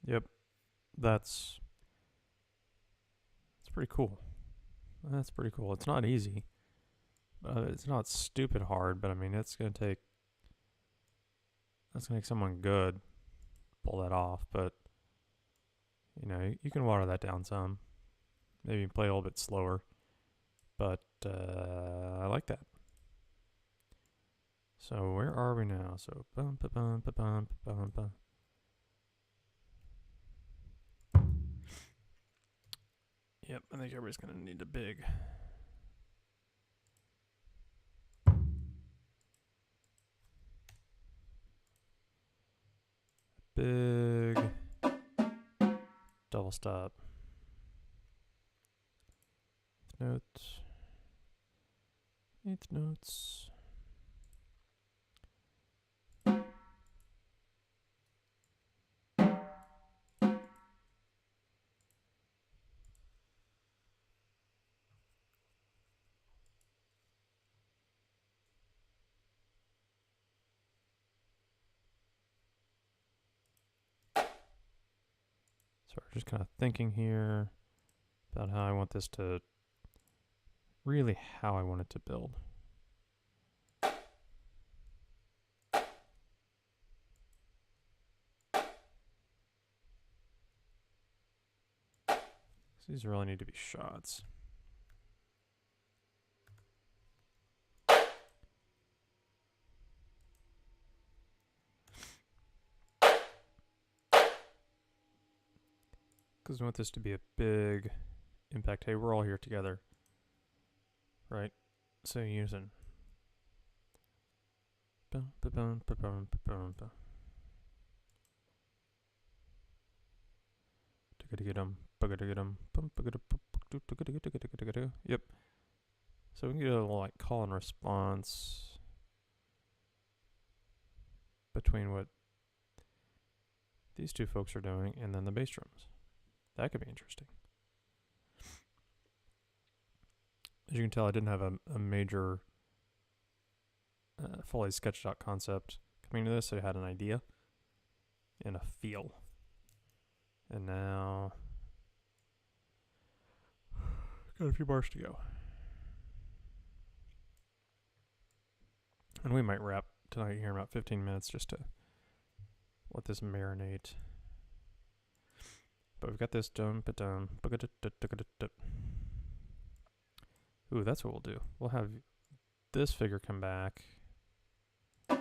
Yep, that's pretty cool. That's pretty cool. It's not easy. It's not stupid hard, but I mean, that's gonna make someone good pull that off. But you know, you can water that down some. Maybe play a little bit slower. But I like that. So where are we now? So bum ba bum ba bum ba bum ba. Yep, I think everybody's gonna need a big. Big double stop. Notes. Eighth notes. So we're just kind of thinking here about how I want this to, really how I want it to build. So these really need to be shots. Because we want this to be a big impact. Hey, we're all here together. Right? So using. Yep. So we can get a little like call and response between what these two folks are doing and then the bass drums. That could be interesting. As you can tell, I didn't have a major fully sketched out concept coming to this. I had an idea and a feel. And now got a few bars to go. And we might wrap tonight here in about 15 minutes just to let this marinate. But we've got this done, but done. Ooh, that's what we'll do. We'll have this figure come back. But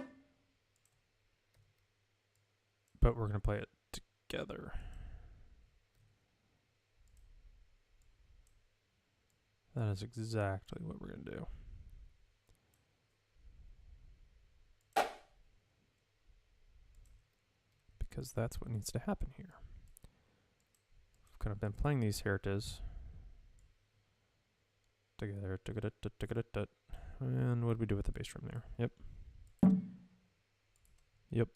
we're going to play it together. That is exactly what we're going to do. Because that's what needs to happen here. We've kind of been playing these heritas together. And what do we do with the bass drum there? Yep. Yep.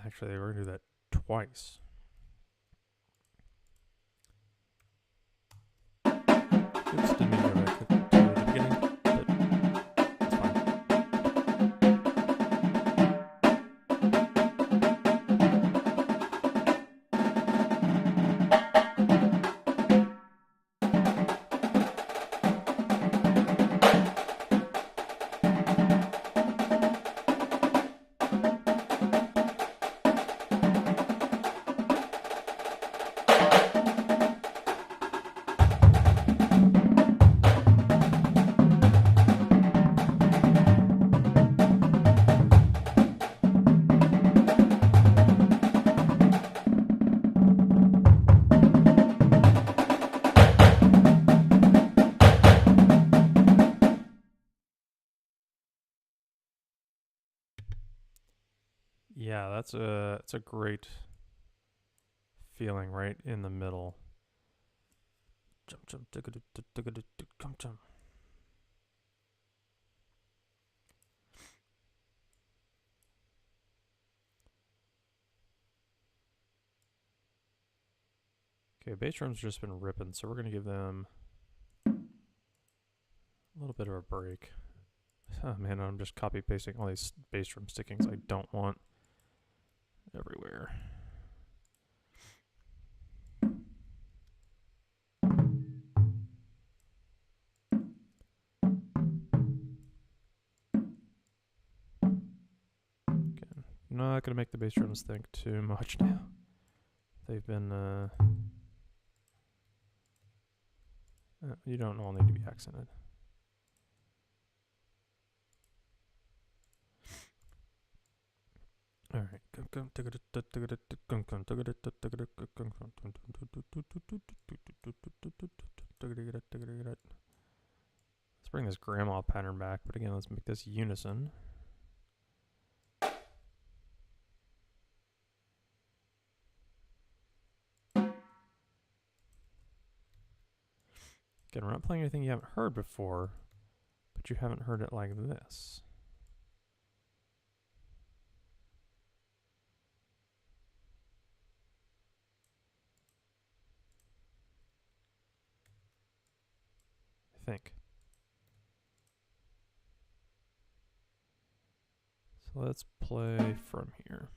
Actually, we're going to do that twice. Oops, didn't mean to go back to the beginning, but it's fine. Yeah, that's a great feeling right in the middle. Jump, jump, jump, jump. Okay, bass drums just been ripping, so we're gonna give them a little bit of a break. Oh man, I'm just copy pasting all these bass drum stickings I don't want everywhere. Again, not gonna make the bass drums think too much now. They've been you don't all need to be accented. All right. Let's bring this grandma pattern back, but again, let's make this unison. Again, we're not playing anything you haven't heard before, but you haven't heard it like this. I think. So let's play from here.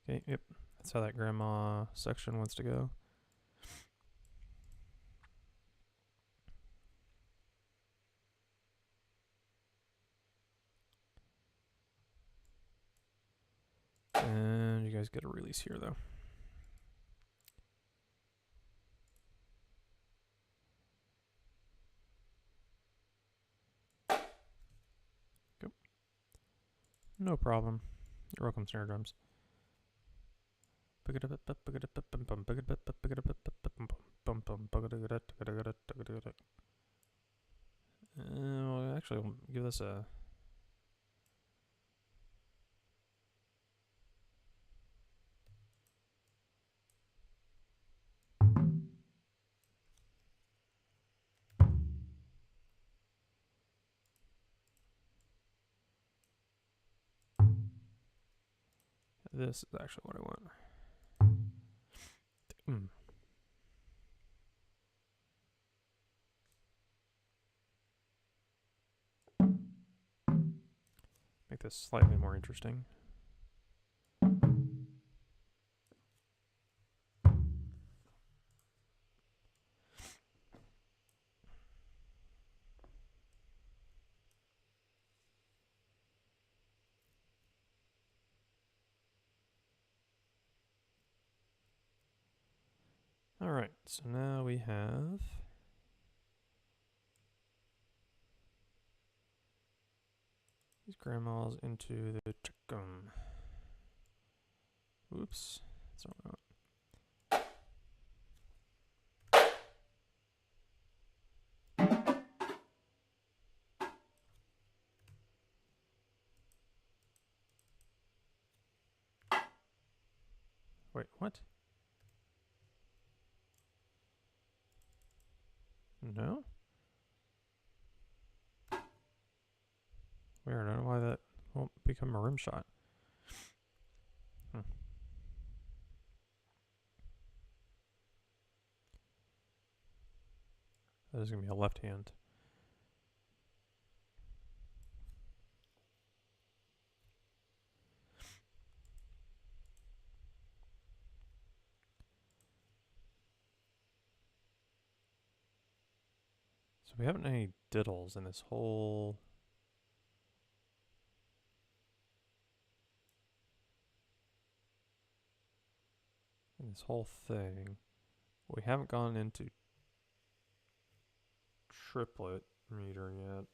Okay, yep, that's how that grandma section wants to go. And you guys get a release here, though. Go. No problem. You're welcome, snare drums. Well, actually, we'll give this a... This is actually what I want. Make this slightly more interesting. Alright, so now we have these grandmas into the chicken. Oops, that's not what I want. Wait, what? No? Weird, I don't know why that won't become a rim shot. That is going to be a left hand. So we haven't any diddles in this whole... thing. We haven't gone into triplet meter yet.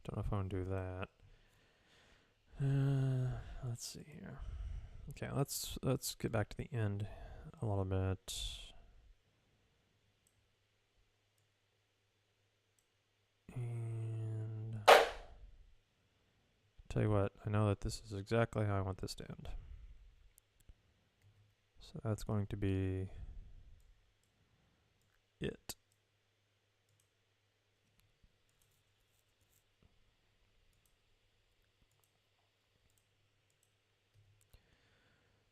Don't know if I want to do that. Let's see here. Okay, let's get back to the end a little bit. And tell you what, I know that this is exactly how I want this to end. So that's going to be it.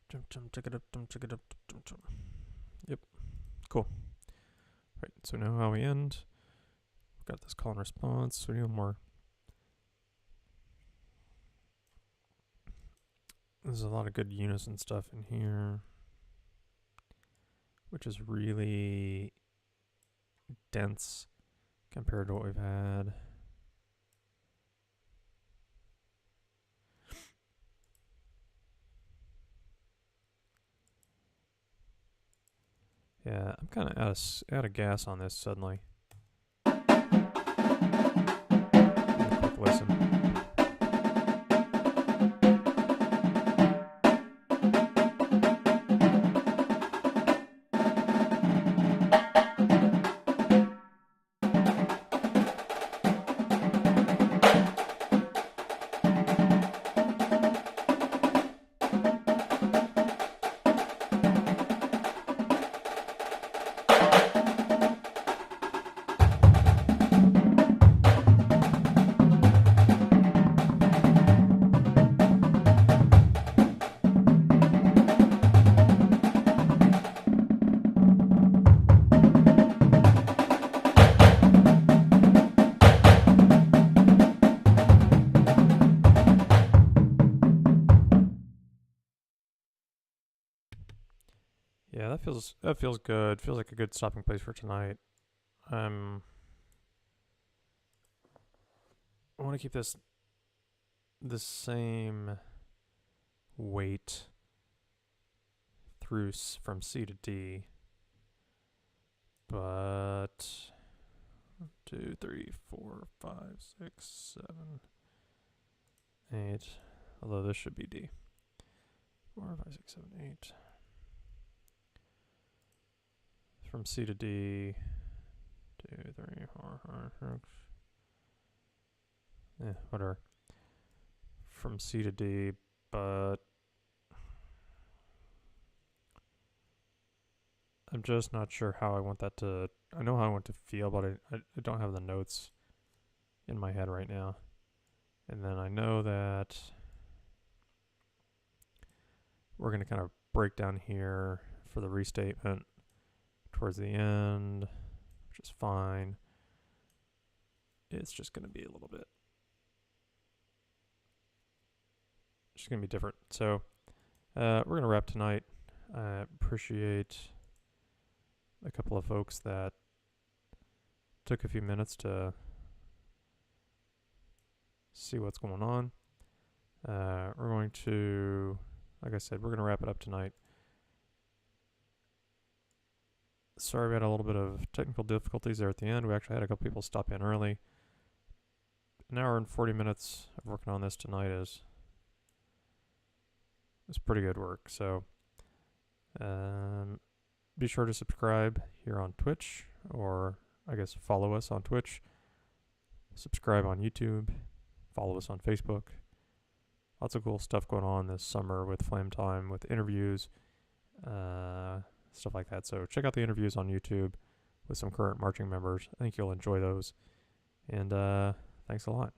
Jump, jump, check it up, jump, check it up, jump, jump. Yep, cool. Right, so now how we end. We've got this call and response, so we need more. There's a lot of good unison stuff in here, which is really dense compared to what we've had. Yeah, I'm kind of out of gas on this suddenly. Quick listen. Yeah, that feels good. Feels like a good stopping place for tonight. I want to keep this the same weight through from C to D, but 2, 3, 4, 5, 6, 7, 8. Although this should be D. 4, 5, 6, 7, 8. From C to D. 2, 3, 4, 5, 6. Yeah, whatever. From C to D, but I'm just not sure how I want that to. I know how I want to feel, but I don't have the notes in my head right now. And then I know that we're going to kind of break down here for the restatement towards the end, which is fine. It's just going to be a little bit. It's just going to be different. So we're going to wrap tonight. I appreciate a couple of folks that took a few minutes to see what's going on. We're going to, like I said, we're going to wrap it up tonight. Sorry we had a little bit of technical difficulties there at the end. We actually had a couple people stop in early. An hour and 40 minutes of working on this tonight is pretty good work. So be sure to subscribe here on Twitch, or I guess follow us on Twitch. Subscribe on YouTube. Follow us on Facebook. Lots of cool stuff going on this summer with Flame Time, with interviews, stuff like that. So check out the interviews on YouTube with some current marching members. I think you'll enjoy those. And thanks a lot.